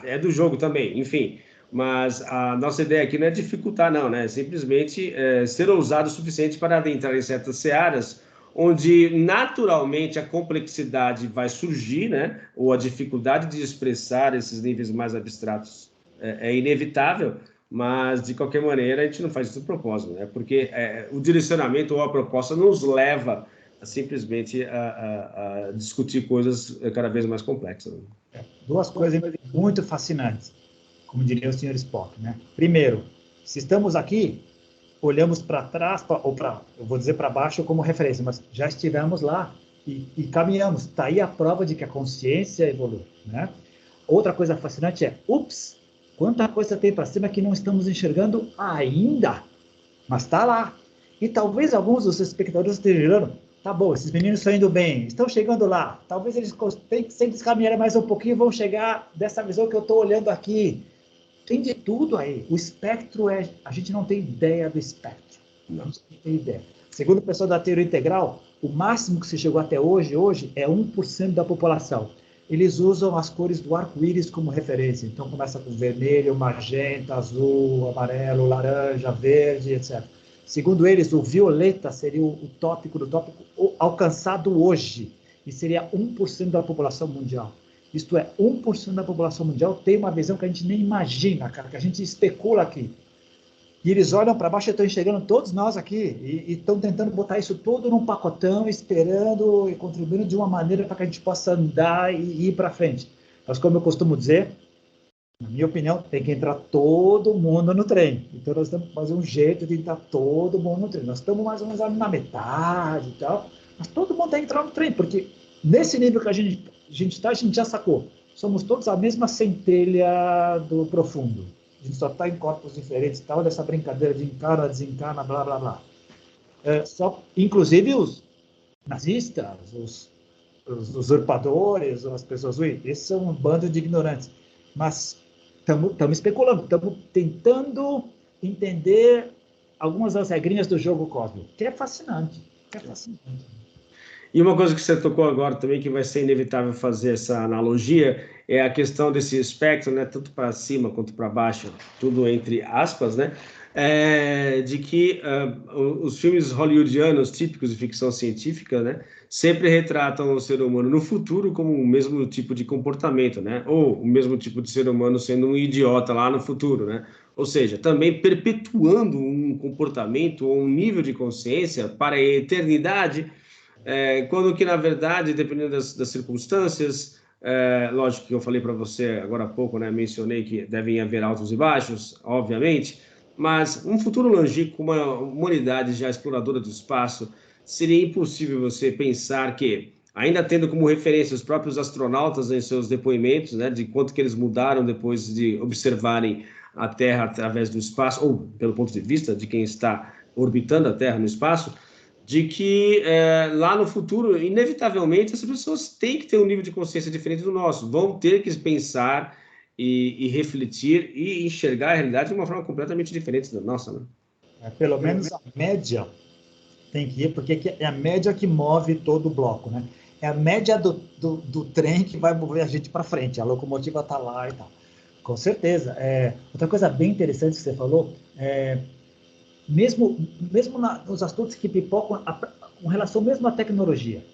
S1: É do jogo também, enfim. Mas a nossa ideia aqui não é dificultar, não, né? É simplesmente ser ousado o suficiente para adentrar em certas searas onde naturalmente a complexidade vai surgir, né? Ou a dificuldade de expressar esses níveis mais abstratos é inevitável. Mas, de qualquer maneira, a gente não faz isso de propósito, né? Porque o direcionamento ou a proposta nos leva simplesmente a discutir coisas cada vez mais complexas. Né?
S2: Duas coisas muito fascinantes, como diria o Sr. Spock, né? Primeiro, se estamos aqui, olhamos para trás, eu vou dizer para baixo como referência, mas já estivemos lá e caminhamos. Está aí a prova de que a consciência evolui, né? Outra coisa fascinante é, quanta coisa tem para cima que não estamos enxergando ainda, mas está lá. E talvez alguns dos espectadores estejam dizendo, tá bom, esses meninos estão indo bem, estão chegando lá, talvez eles se eles caminharem mais um pouquinho, vão chegar dessa visão que eu estou olhando aqui. Tem de tudo aí. O espectro a gente não tem ideia do espectro. Não, a gente não tem ideia. Segundo o pessoal da teoria integral, o máximo que se chegou até hoje é 1% da população. Eles usam as cores do arco-íris como referência. Então, começa com vermelho, magenta, azul, amarelo, laranja, verde, etc. Segundo eles, o violeta seria o tópico do tópico alcançado hoje, e seria 1% da população mundial. Isto é, 1% da população mundial tem uma visão que a gente nem imagina, cara, que a gente especula aqui. E eles olham para baixo e estão enxergando todos nós aqui e estão tentando botar isso tudo num pacotão, esperando e contribuindo de uma maneira para que a gente possa andar e ir para frente. Mas, como eu costumo dizer, na minha opinião, tem que entrar todo mundo no trem. Então, nós temos que fazer um jeito de entrar todo mundo no trem. Nós estamos mais ou menos na metade e tal, mas todo mundo tem que entrar no trem, porque nesse nível que a gente está, a gente já sacou. Somos todos a mesma centelha do profundo. A gente só está em corpos diferentes e tal, dessa brincadeira de encarna, desencarna, blá, blá, blá. Inclusive os nazistas, os usurpadores, as pessoas ruins, esses são um bando de ignorantes. Mas estamos especulando, estamos tentando entender algumas das regrinhas do jogo cósmico, que é fascinante.
S1: E uma coisa que você tocou agora também, que vai ser inevitável fazer essa analogia, é a questão desse espectro, né, tanto para cima quanto para baixo, tudo entre aspas, né, de que os filmes hollywoodianos típicos de ficção científica, né, sempre retratam o ser humano no futuro como o mesmo tipo de comportamento, né, ou o mesmo tipo de ser humano sendo um idiota lá no futuro, né, ou seja, também perpetuando um comportamento ou um nível de consciência para a eternidade, quando que, na verdade, dependendo das circunstâncias, lógico que eu falei para você agora há pouco, né, mencionei que devem haver altos e baixos, obviamente, mas um futuro longínquo, com uma humanidade já exploradora do espaço, seria impossível você pensar que, ainda tendo como referência os próprios astronautas em seus depoimentos, né, de quanto que eles mudaram depois de observarem a Terra através do espaço, ou pelo ponto de vista de quem está orbitando a Terra no espaço, de que lá no futuro, inevitavelmente, as pessoas têm que ter um nível de consciência diferente do nosso, vão ter que pensar e refletir e enxergar a realidade de uma forma completamente diferente da nossa, né?
S2: Pelo menos a média tem que ir, porque é a média que move todo o bloco, né? É a média do trem que vai mover a gente para frente, a locomotiva está lá e tal. Com certeza. Outra coisa bem interessante que você falou, mesmo nos assuntos que pipocam com relação mesmo à tecnologia.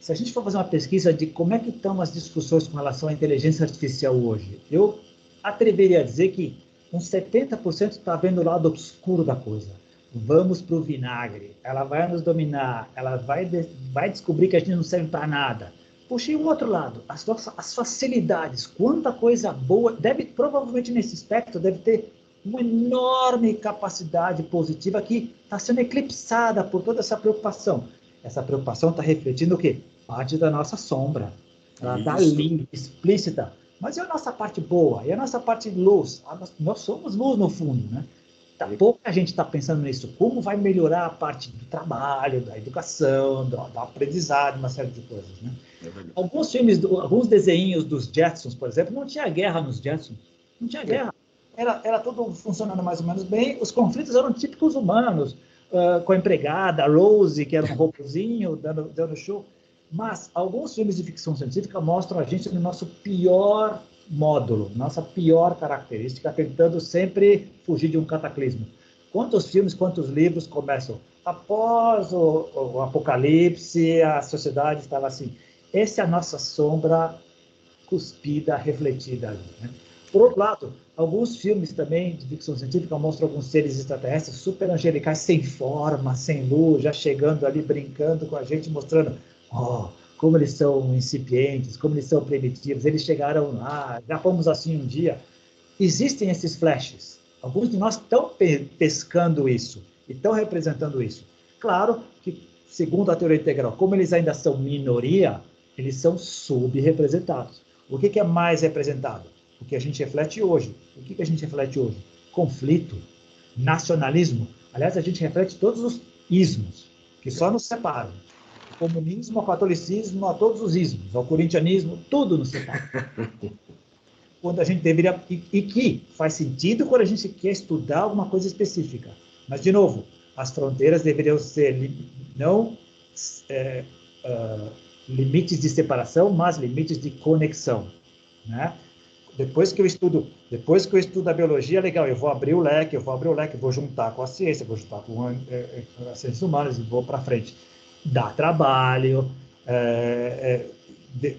S2: Se a gente for fazer uma pesquisa de como é que estão as discussões com relação à inteligência artificial hoje, eu atreveria a dizer que uns 70% está vendo o lado obscuro da coisa. Vamos para o vinagre, ela vai nos dominar, ela vai descobrir que a gente não serve para nada. Puxei o outro lado, as facilidades, quanta coisa boa, provavelmente nesse espectro deve ter uma enorme capacidade positiva que está sendo eclipsada por toda essa preocupação. Essa preocupação está refletindo o quê? Parte da nossa sombra. Ela está ali, explícita. Mas e a nossa parte boa? E a nossa parte de luz? Nós somos luz no fundo, né? Pouca gente está pensando nisso. Como vai melhorar a parte do trabalho, da educação, do aprendizado, uma série de coisas, né? Alguns filmes, alguns desenhos dos Jetsons, por exemplo, não tinha guerra nos Jetsons. Não tinha guerra. Era tudo funcionando mais ou menos bem. Os conflitos eram típicos humanos, com a empregada, a Rose, que era um robôzinho, dando show. Mas alguns filmes de ficção científica mostram a gente no nosso pior módulo, nossa pior característica, tentando sempre fugir de um cataclismo. Quantos filmes, quantos livros começam? Após o apocalipse, a sociedade estava assim. Essa é a nossa sombra cuspida, refletida ali, né? Por outro lado, alguns filmes também de ficção científica mostram alguns seres extraterrestres super angelicais, sem forma, sem luz, já chegando ali, brincando com a gente, mostrando como eles são incipientes, como eles são primitivos, eles chegaram lá, já fomos assim um dia. Existem esses flashes. Alguns de nós estão pescando isso e estão representando isso. Claro que, segundo a teoria integral, como eles ainda são minoria, eles são subrepresentados. O que é mais representado? O que a gente reflete hoje. O que a gente reflete hoje? Conflito, nacionalismo. Aliás, a gente reflete todos os ismos, que só nos separam. O comunismo, o catolicismo, a todos os ismos, ao corintianismo, tudo nos separa. Quando a gente deveria... E que faz sentido quando a gente quer estudar alguma coisa específica. Mas, de novo, as fronteiras deveriam ser não limites de separação, mas limites de conexão, né? Depois que eu estudo a biologia, legal, eu vou abrir o leque, vou juntar com a ciência, vou juntar com as ciências humanas e vou para frente. Dá trabalho,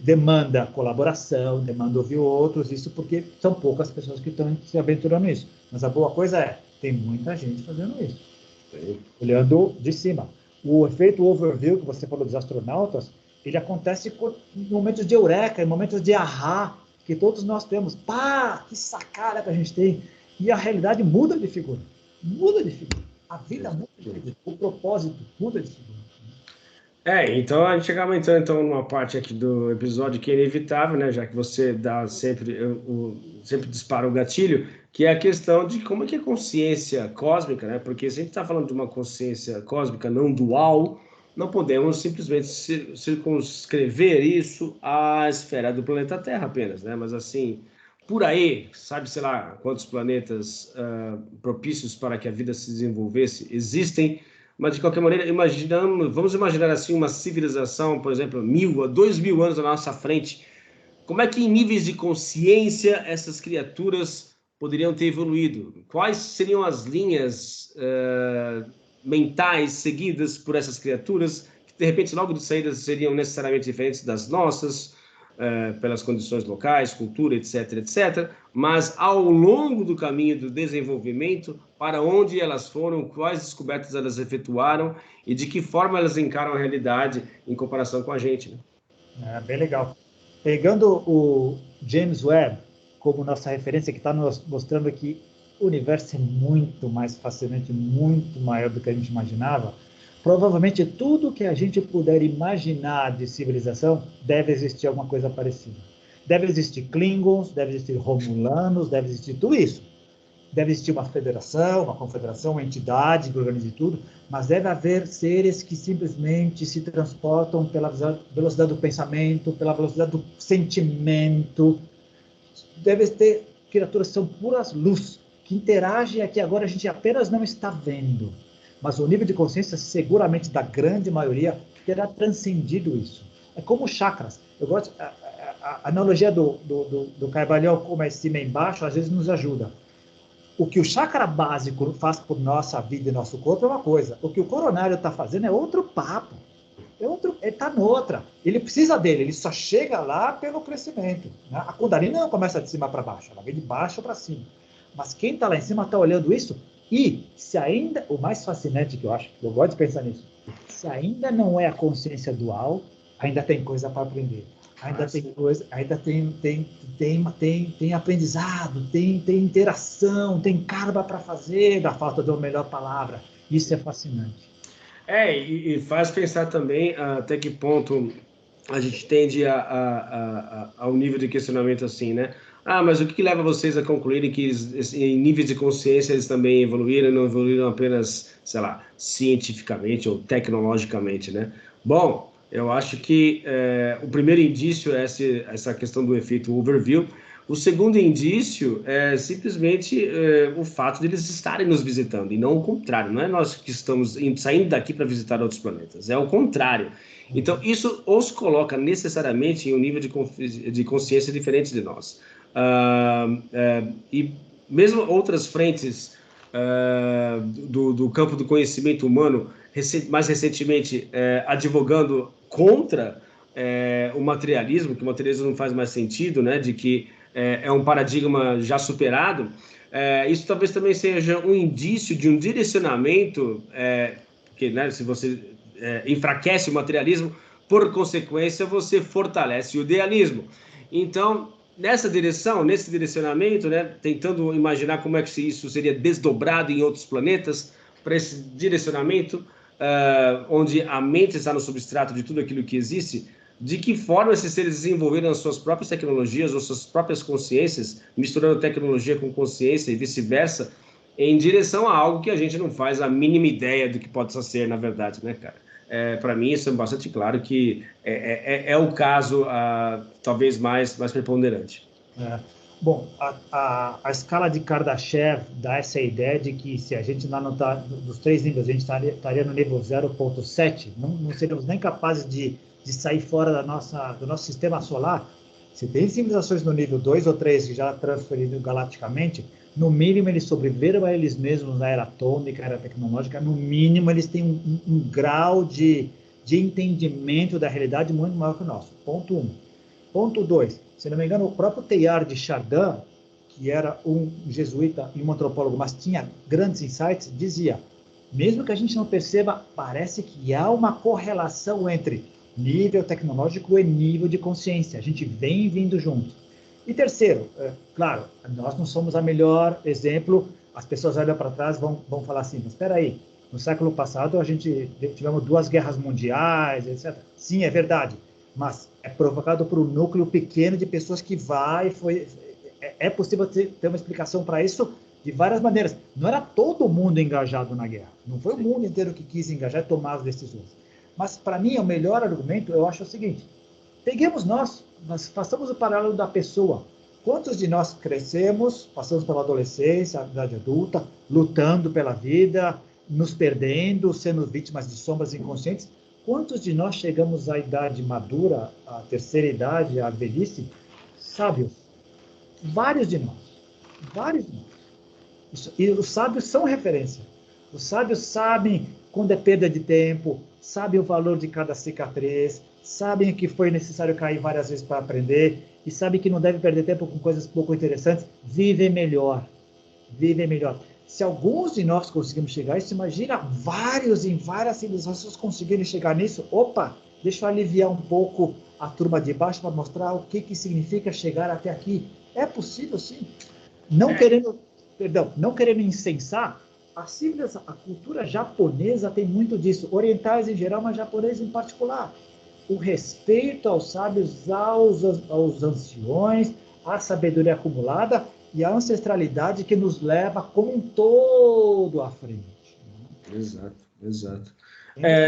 S2: demanda colaboração, demanda ouvir outros, isso porque são poucas pessoas que estão se aventurando nisso. Mas a boa coisa tem muita gente fazendo isso, olhando de cima. O efeito overview que você falou dos astronautas, ele acontece em momentos de eureka, em momentos de ahá, que todos nós temos. Pá, que sacada que a gente tem. E a realidade muda de figura. Muda de figura. A vida muda de figura. O propósito muda de figura.
S1: Então a gente acaba entrando então numa parte aqui do episódio que é inevitável, né? Já que você dá sempre dispara o gatilho, que é a questão de como é que é a consciência cósmica, né? Porque se a gente está falando de uma consciência cósmica não dual, não podemos simplesmente circunscrever isso à esfera do planeta Terra apenas, né? Mas assim, por aí, sabe, sei lá, quantos planetas propícios para que a vida se desenvolvesse existem, mas de qualquer maneira, vamos imaginar assim uma civilização, por exemplo, 1.000 a 2.000 anos à nossa frente. Como é que em níveis de consciência essas criaturas poderiam ter evoluído? Quais seriam as linhas mentais seguidas por essas criaturas, que de repente logo de saída seriam necessariamente diferentes das nossas? pelas condições locais, cultura, etc., etc., mas ao longo do caminho do desenvolvimento, para onde elas foram, quais descobertas elas efetuaram e de que forma elas encaram a realidade em comparação com a gente, né?
S2: Bem legal. Pegando o James Webb como nossa referência, que está nos mostrando que o universo é muito mais fascinante, muito maior do que a gente imaginava, provavelmente tudo que a gente puder imaginar de civilização deve existir alguma coisa parecida. Deve existir Klingons, deve existir Romulanos, deve existir tudo isso. Deve existir uma federação, uma confederação, uma entidade que organize tudo, mas deve haver seres que simplesmente se transportam pela velocidade do pensamento, pela velocidade do sentimento. Deve ter criaturas que são puras luz, que interagem aqui agora a gente apenas não está vendo. Mas o nível de consciência, seguramente, da grande maioria, terá transcendido isso. É como chakras. Eu gosto, a analogia do Carvalho como é cima e embaixo, às vezes nos ajuda. O que o chakra básico faz por nossa vida e nosso corpo é uma coisa. O que o coronário está fazendo é outro papo. Ele está noutra. Ele precisa dele, ele só chega lá pelo crescimento, né? A Kundalini não começa de cima para baixo, ela vem de baixo para cima. Mas quem está lá em cima está olhando isso e, se ainda, o mais fascinante que eu acho, eu gosto de pensar nisso, se ainda não é a consciência dual, ainda tem coisa para aprender. Ainda tem coisa, ainda tem aprendizado, tem interação, tem karma para fazer, da falta de uma melhor palavra. Isso é fascinante.
S1: E faz pensar também até que ponto a gente tende ao nível de questionamento assim, né? Mas o que leva vocês a concluírem que em níveis de consciência eles também evoluíram, não evoluíram apenas, sei lá, cientificamente ou tecnologicamente, né? Bom, eu acho que o primeiro indício é essa questão do efeito overview. O segundo indício é simplesmente o fato de eles estarem nos visitando, e não o contrário. Não é nós que estamos saindo daqui para visitar outros planetas, é o contrário. Então, isso os coloca necessariamente em um nível de consciência diferente de nós. E mesmo outras frentes do campo do conhecimento humano, mais recentemente advogando contra o materialismo, que o materialismo não faz mais sentido, né, de que é um paradigma já superado. Isso talvez também seja um indício de um direcionamento, porque, né, se você enfraquece o materialismo, por consequência, você fortalece o idealismo. Então, nessa direção, nesse direcionamento, né, tentando imaginar como é que isso seria desdobrado em outros planetas, para esse direcionamento, onde a mente está no substrato de tudo aquilo que existe, de que forma esses seres desenvolveram as suas próprias tecnologias ou suas próprias consciências, misturando tecnologia com consciência e vice-versa, em direção a algo que a gente não faz a mínima ideia do que possa ser, na verdade, né, cara? Para mim, isso é bastante claro que é o caso talvez mais preponderante.
S2: Bom, a escala de Kardashev dá essa ideia de que se a gente não está dos 3 níveis, a gente estaria no nível 0,7, não seríamos nem capazes de sair fora do nosso sistema solar. Se tem civilizações no nível 2 ou 3 que já transferiram galaticamente, no mínimo eles sobreviveram a eles mesmos na era atômica, era tecnológica, no mínimo eles têm um grau de entendimento da realidade muito maior que o nosso. Ponto 1. Ponto 2. Se não me engano, o próprio Teilhard de Chardin, que era um jesuíta e um antropólogo, mas tinha grandes insights, dizia, mesmo que a gente não perceba, parece que há uma correlação entre nível tecnológico e nível de consciência. A gente vem vindo junto. E terceiro, claro, nós não somos a melhor exemplo. As pessoas olham para trás vão falar assim, mas espera aí, no século passado a gente tivemos 2 guerras mundiais, etc. Sim, é verdade, mas é provocado por um núcleo pequeno de pessoas que é possível ter uma explicação para isso de várias maneiras. Não era todo mundo engajado na guerra. Não foi o mundo inteiro que quis engajar e tomar as decisões. Mas, para mim, o melhor argumento, eu acho o seguinte, peguemos nós façamos o paralelo da pessoa. Quantos de nós crescemos, passamos pela adolescência, a idade adulta, lutando pela vida, nos perdendo, sendo vítimas de sombras inconscientes? Quantos de nós chegamos à idade madura, à terceira idade, à velhice, sábios? Vários de nós. Vários de nós. E os sábios são referência. Os sábios sabem quando é perda de tempo, sabem o valor de cada cicatriz, sabem que foi necessário cair várias vezes para aprender e sabem que não deve perder tempo com coisas pouco interessantes, vivem melhor. Vivem melhor. Se alguns de nós conseguimos chegar a isso, imagina vários em várias civilizações conseguirem chegar nisso. Opa, deixa eu aliviar um pouco a turma de baixo para mostrar o que significa chegar até aqui. É possível, sim. Não querendo incensar, a cultura japonesa tem muito disso, orientais em geral, mas japonês em particular. O respeito aos sábios, aos anciões, a sabedoria acumulada e a ancestralidade que nos leva como um todo à frente.
S1: Exato, exato.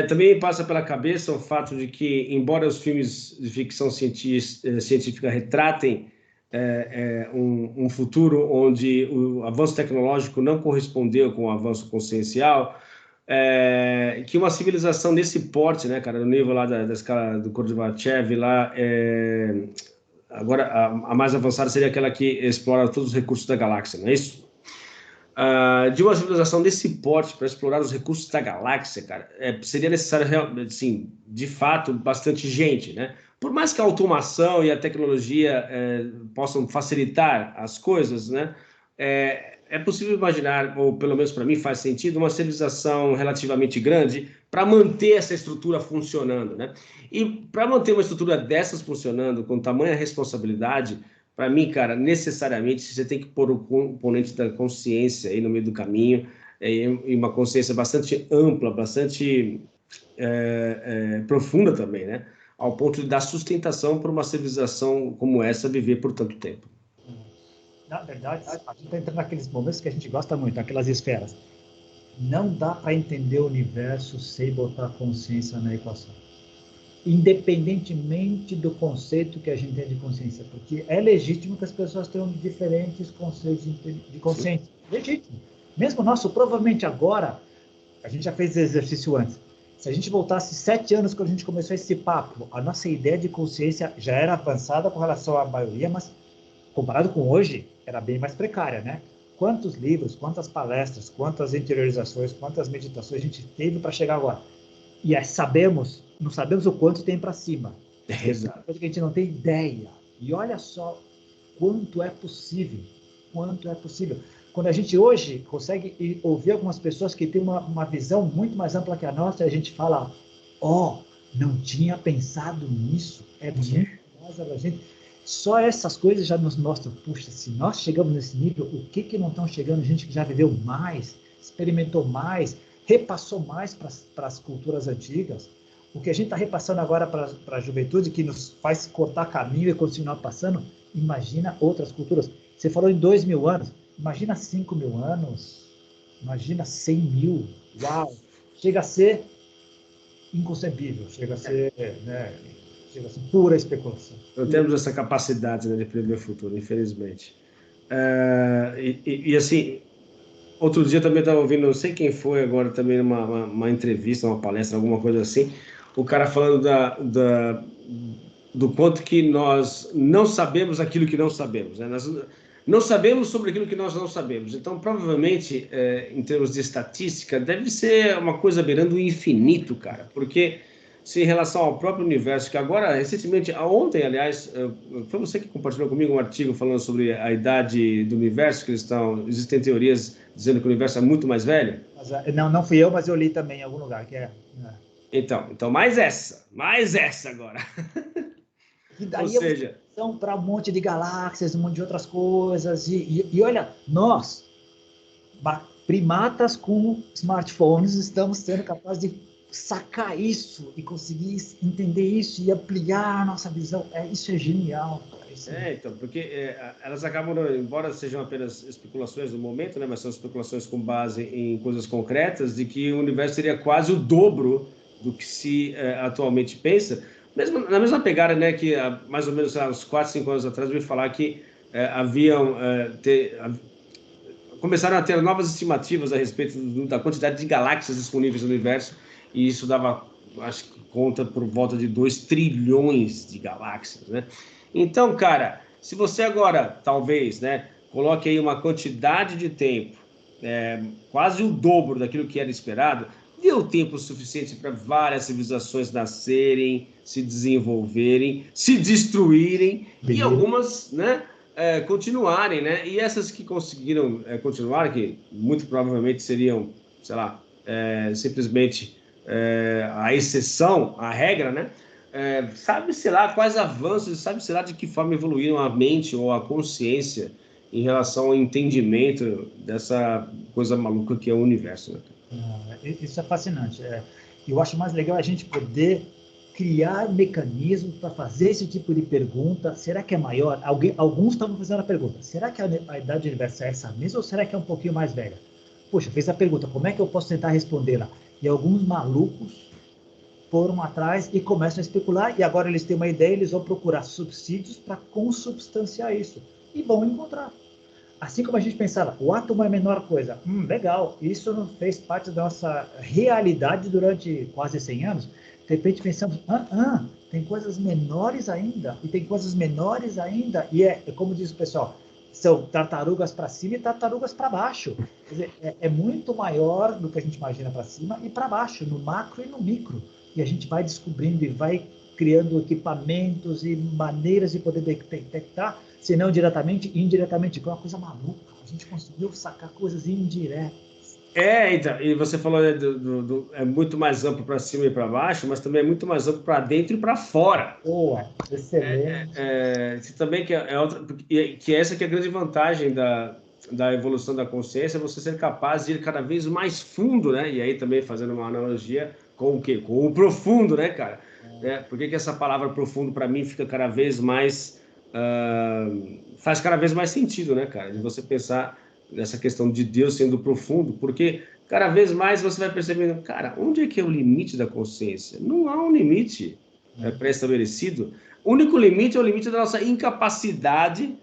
S1: Também passa pela cabeça o fato de que, embora os filmes de ficção científica retratem um futuro onde o avanço tecnológico não correspondeu com o avanço consciencial, que uma civilização desse porte, né, cara, no nível lá da escala do Kordovchev, lá, agora a mais avançada seria aquela que explora todos os recursos da galáxia, não é isso? De uma civilização desse porte para explorar os recursos da galáxia, cara, seria necessário, assim, de fato, bastante gente, né? Por mais que a automação e a tecnologia possam facilitar as coisas, né? É possível imaginar, ou pelo menos para mim faz sentido, uma civilização relativamente grande para manter essa estrutura funcionando, né? E para manter uma estrutura dessas funcionando com tamanha responsabilidade, para mim, cara, necessariamente você tem que pôr o componente da consciência aí no meio do caminho, e uma consciência bastante ampla, bastante profunda também, né? Ao ponto de dar sustentação para uma civilização como essa viver por tanto tempo.
S2: Na verdade, a gente está entrando naqueles momentos que a gente gosta muito, aquelas esferas. Não dá para entender o universo sem botar consciência na equação. Independentemente do conceito que a gente tem de consciência, porque é legítimo que as pessoas tenham diferentes conceitos de consciência. Legítimo. Mesmo nosso, provavelmente agora, a gente já fez esse exercício antes. Se a gente voltasse 7 anos quando a gente começou esse papo, a nossa ideia de consciência já era avançada com relação à maioria, mas comparado com hoje, era bem mais precária, né? Quantos livros, quantas palestras, quantas interiorizações, quantas meditações a gente teve para chegar agora? E não sabemos o quanto tem para cima.
S1: Exato.
S2: Coisa que a gente não tem ideia. E olha só quanto é possível. Quanto é possível. Quando a gente hoje consegue ouvir algumas pessoas que têm uma visão muito mais ampla que a nossa, a gente fala, não tinha pensado nisso. É muito mais abrangente. Só essas coisas já nos mostram, puxa, se nós chegamos nesse nível, o que não estão chegando? Gente que já viveu mais, experimentou mais, repassou mais para as culturas antigas. O que a gente está repassando agora para a juventude, que nos faz cortar caminho e continuar passando, imagina outras culturas. Você falou em 2.000 anos, imagina 5.000 anos, imagina 100.000, uau! Chega a ser inconcebível, chega a ser pura especulação.
S1: Não temos essa capacidade, né, de prever o futuro, infelizmente. Assim, outro dia também estava ouvindo, não sei quem foi agora, também uma entrevista, uma palestra, alguma coisa assim, o cara falando do quanto que nós não sabemos aquilo que não sabemos, né? Nós não sabemos sobre aquilo que nós não sabemos. Então, provavelmente, em termos de estatística, deve ser uma coisa beirando o infinito, cara, porque se em relação ao próprio universo, que agora, recentemente, ontem, aliás, foi você que compartilhou comigo um artigo falando sobre a idade do universo, que existem teorias dizendo que o universo é muito mais velho?
S2: Mas, não fui eu, mas eu li também em algum lugar, que é.
S1: Então mais essa agora.
S2: E daí
S1: Ou seja,
S2: são para um monte de galáxias, um monte de outras coisas. E olha, nós, primatas com smartphones, estamos sendo capazes de sacar isso e conseguir entender isso e ampliar a nossa visão. Isso é genial.
S1: Então, porque elas acabam, embora sejam apenas especulações no momento, né, mas são especulações com base em coisas concretas, de que o universo seria quase o dobro do que se atualmente pensa. Na mesma pegada, né, que mais ou menos uns 4, 5 anos atrás, eu ouvi falar que começaram a ter novas estimativas a respeito da quantidade de galáxias disponíveis no universo, e isso dava, acho que, conta por volta de 2 trilhões de galáxias, né? Então, cara, se você agora, talvez, né, coloque aí uma quantidade de tempo, quase o dobro daquilo que era esperado, deu tempo suficiente para várias civilizações nascerem, se desenvolverem, se destruírem e algumas, né, continuarem, né? E essas que conseguiram continuar, que muito provavelmente seriam, sei lá, simplesmente a exceção, a regra, né? Sabe-se lá quais avanços, sabe-se lá de que forma evoluíram a mente ou a consciência em relação ao entendimento dessa coisa maluca que é o universo, né?
S2: Isso é fascinante. Eu acho mais legal a gente poder criar mecanismos para fazer esse tipo de pergunta. Será que é maior? Alguns estavam fazendo a pergunta. Será que a idade universal é essa mesma ou será que é um pouquinho mais velha? Poxa, fez a pergunta. Como é que eu posso tentar respondê-la? E alguns malucos foram atrás e começam a especular. E agora eles têm uma ideia, eles vão procurar subsídios para consubstanciar isso. E vão encontrar. Assim como a gente pensava, o átomo é a menor coisa. Legal, isso não fez parte da nossa realidade durante quase 100 anos. De repente pensamos, tem coisas menores ainda, e tem coisas menores ainda. E como diz o pessoal, são tartarugas para cima e tartarugas para baixo. Quer dizer, é muito maior do que a gente imagina para cima e para baixo, no macro e no micro. E a gente vai descobrindo e vai criando equipamentos e maneiras de poder detectar, se não diretamente, indiretamente, que é uma coisa maluca. A gente conseguiu sacar coisas indiretas.
S1: Então, e você falou, né, é muito mais amplo para cima e para baixo, mas também é muito mais amplo para dentro e para fora.
S2: Boa, excelente.
S1: Também que é outra, que essa que é a grande vantagem da evolução da consciência, você ser capaz de ir cada vez mais fundo, né? E aí também fazendo uma analogia com o quê? Com o profundo, né, cara? Por que essa palavra profundo para mim fica cada vez mais faz cada vez mais sentido, né, cara? De você pensar nessa questão de Deus sendo profundo, porque cada vez mais você vai percebendo, cara, onde é que é o limite da consciência? Não há um limite pré-estabelecido. O único limite é o limite da nossa incapacidade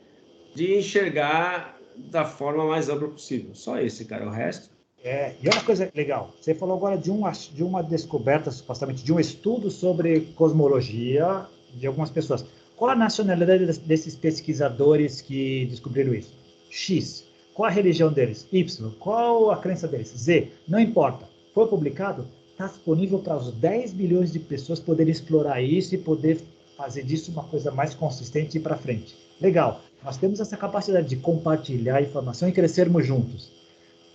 S1: de enxergar da forma mais ampla possível. Só esse, cara. O resto.
S2: E olha uma coisa legal. Você falou agora de uma descoberta, supostamente, de um estudo sobre cosmologia de algumas pessoas. Qual a nacionalidade desses pesquisadores que descobriram isso? X. Qual a religião deles? Y. Qual a crença deles? Z. Não importa. Foi publicado, está disponível para os 10 bilhões de pessoas poderem explorar isso e poder fazer disso uma coisa mais consistente e ir para frente. Legal. Nós temos essa capacidade de compartilhar informação e crescermos juntos.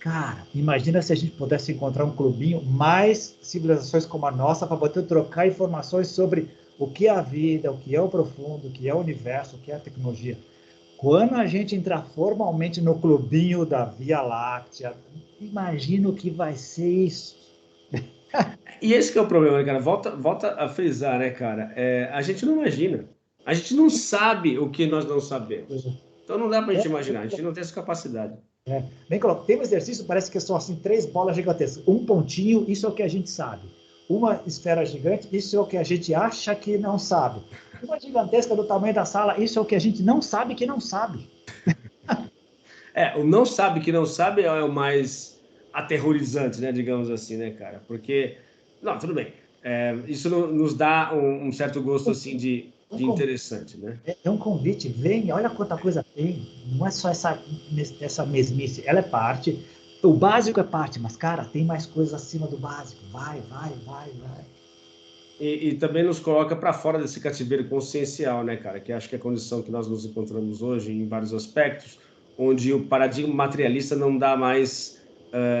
S2: Cara, imagina se a gente pudesse encontrar um clubinho, mais civilizações como a nossa, para poder trocar informações sobre o que é a vida, o que é o profundo, o que é o universo, o que é a tecnologia. Quando a gente entrar formalmente no clubinho da Via Láctea, imagina o que vai ser isso.
S1: E esse que é o problema, né, cara? Volta a frisar, né, cara? A gente não imagina. A gente não sabe o que nós não sabemos. Então não dá para a gente imaginar. A gente não tem essa capacidade.
S2: Bem colocado. Tem um exercício, parece que são assim 3 bolas gigantescas. Um pontinho, isso é o que a gente sabe. Uma esfera gigante, isso é o que a gente acha que não sabe. Uma gigantesca do tamanho da sala, isso é o que a gente não sabe que não sabe.
S1: O não sabe que não sabe é o mais aterrorizante, né, digamos assim, né, cara? Porque, não, tudo bem. Isso nos dá um certo gosto, assim, de interessante, né?
S2: É um convite, vem, olha quanta coisa tem. Não é só essa mesmice, ela é parte. O básico é parte, mas, cara, tem mais coisas acima do básico. Vai.
S1: E também nos coloca para fora desse cativeiro consciencial, né, cara? Que acho que é a condição que nós nos encontramos hoje em vários aspectos, onde o paradigma materialista não dá mais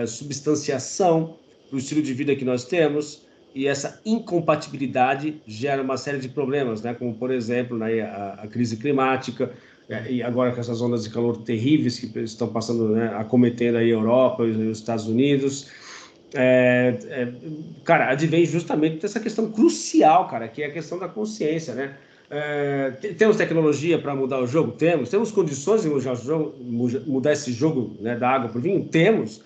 S1: substanciação para o estilo de vida que nós temos, e essa incompatibilidade gera uma série de problemas, né? Como, por exemplo, né, a crise climática, e agora com essas ondas de calor terríveis que estão passando, né, acometendo aí a Europa e os Estados Unidos. Cara, advém justamente dessa questão crucial, cara, que é a questão da consciência, né? Temos tecnologia para mudar o jogo? Temos condições de mudar esse jogo, né, da água para o vinho? Temos.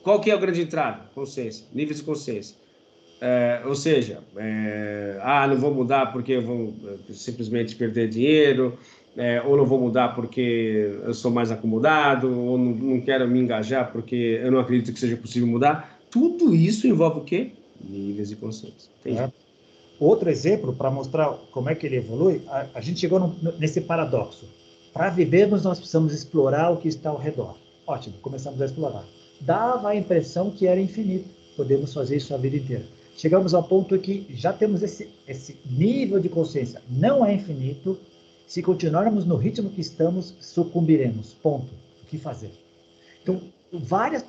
S1: Qual que é a grande entrada? Consciência, níveis de consciência. Ou seja, não vou mudar porque eu vou simplesmente perder dinheiro, ou não vou mudar porque eu sou mais acomodado, ou não quero me engajar porque eu não acredito que seja possível mudar. Tudo isso envolve o quê? Níveis de consciência.
S2: Outro exemplo, para mostrar como é que ele evolui, a gente chegou nesse paradoxo. Para vivermos, nós precisamos explorar o que está ao redor. Ótimo, começamos a explorar. Dava a impressão que era infinito. podemos fazer isso a vida inteira. Chegamos ao ponto que já temos esse nível de consciência. Não é infinito. Se continuarmos no ritmo que estamos, sucumbiremos. Ponto. O que fazer? Então,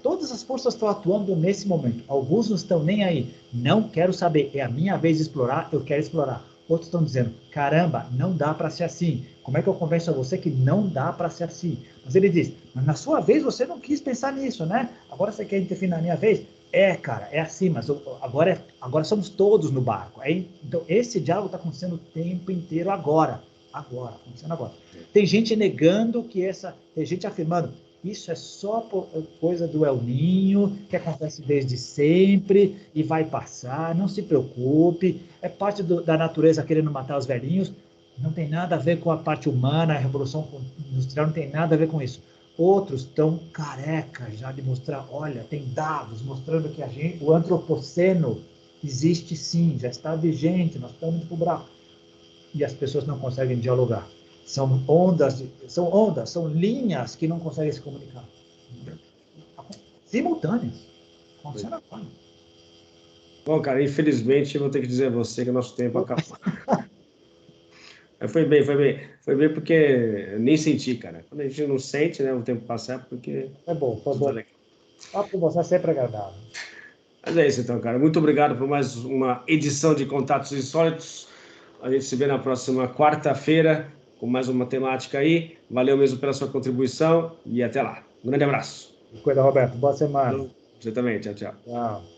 S2: todas as forças estão atuando nesse momento. Alguns não estão nem aí. Não quero saber. É a minha vez de explorar, eu quero explorar. Outros estão dizendo, caramba, não dá para ser assim. Como é que eu convenço a você que não dá para ser assim? Mas ele diz, mas na sua vez você não quis pensar nisso, né? Agora você quer interferir na minha vez? Cara, é assim, mas agora somos todos no barco. Então, esse diálogo está acontecendo o tempo inteiro agora, acontecendo agora. Tem gente negando tem gente afirmando, isso é só coisa do El Niño, que acontece desde sempre e vai passar, não se preocupe, é parte da natureza querendo matar os velhinhos, não tem nada a ver com a parte humana, a revolução industrial não tem nada a ver com isso. Outros estão carecas já de mostrar, olha, tem dados mostrando que o antropoceno existe sim, já está vigente, nós estamos indo para o buraco. E as pessoas não conseguem dialogar. São ondas, são linhas que não conseguem se comunicar. Simultâneas. Acontecendo agora.
S1: Bom, cara, infelizmente eu vou ter que dizer a você que o nosso tempo acabou. Foi bem porque eu nem senti, cara. Quando a gente não sente, né, o tempo passar, porque...
S2: É bom, foi bom. Papo com você é sempre agradável.
S1: Mas é isso então, cara. Muito obrigado por mais uma edição de Contatos Insólitos. A gente se vê na próxima quarta-feira com mais uma temática aí. Valeu mesmo pela sua contribuição e até lá. Um grande abraço.
S2: Cuida, Roberto. Boa semana.
S1: Você também. Tchau, tchau.
S2: Tchau.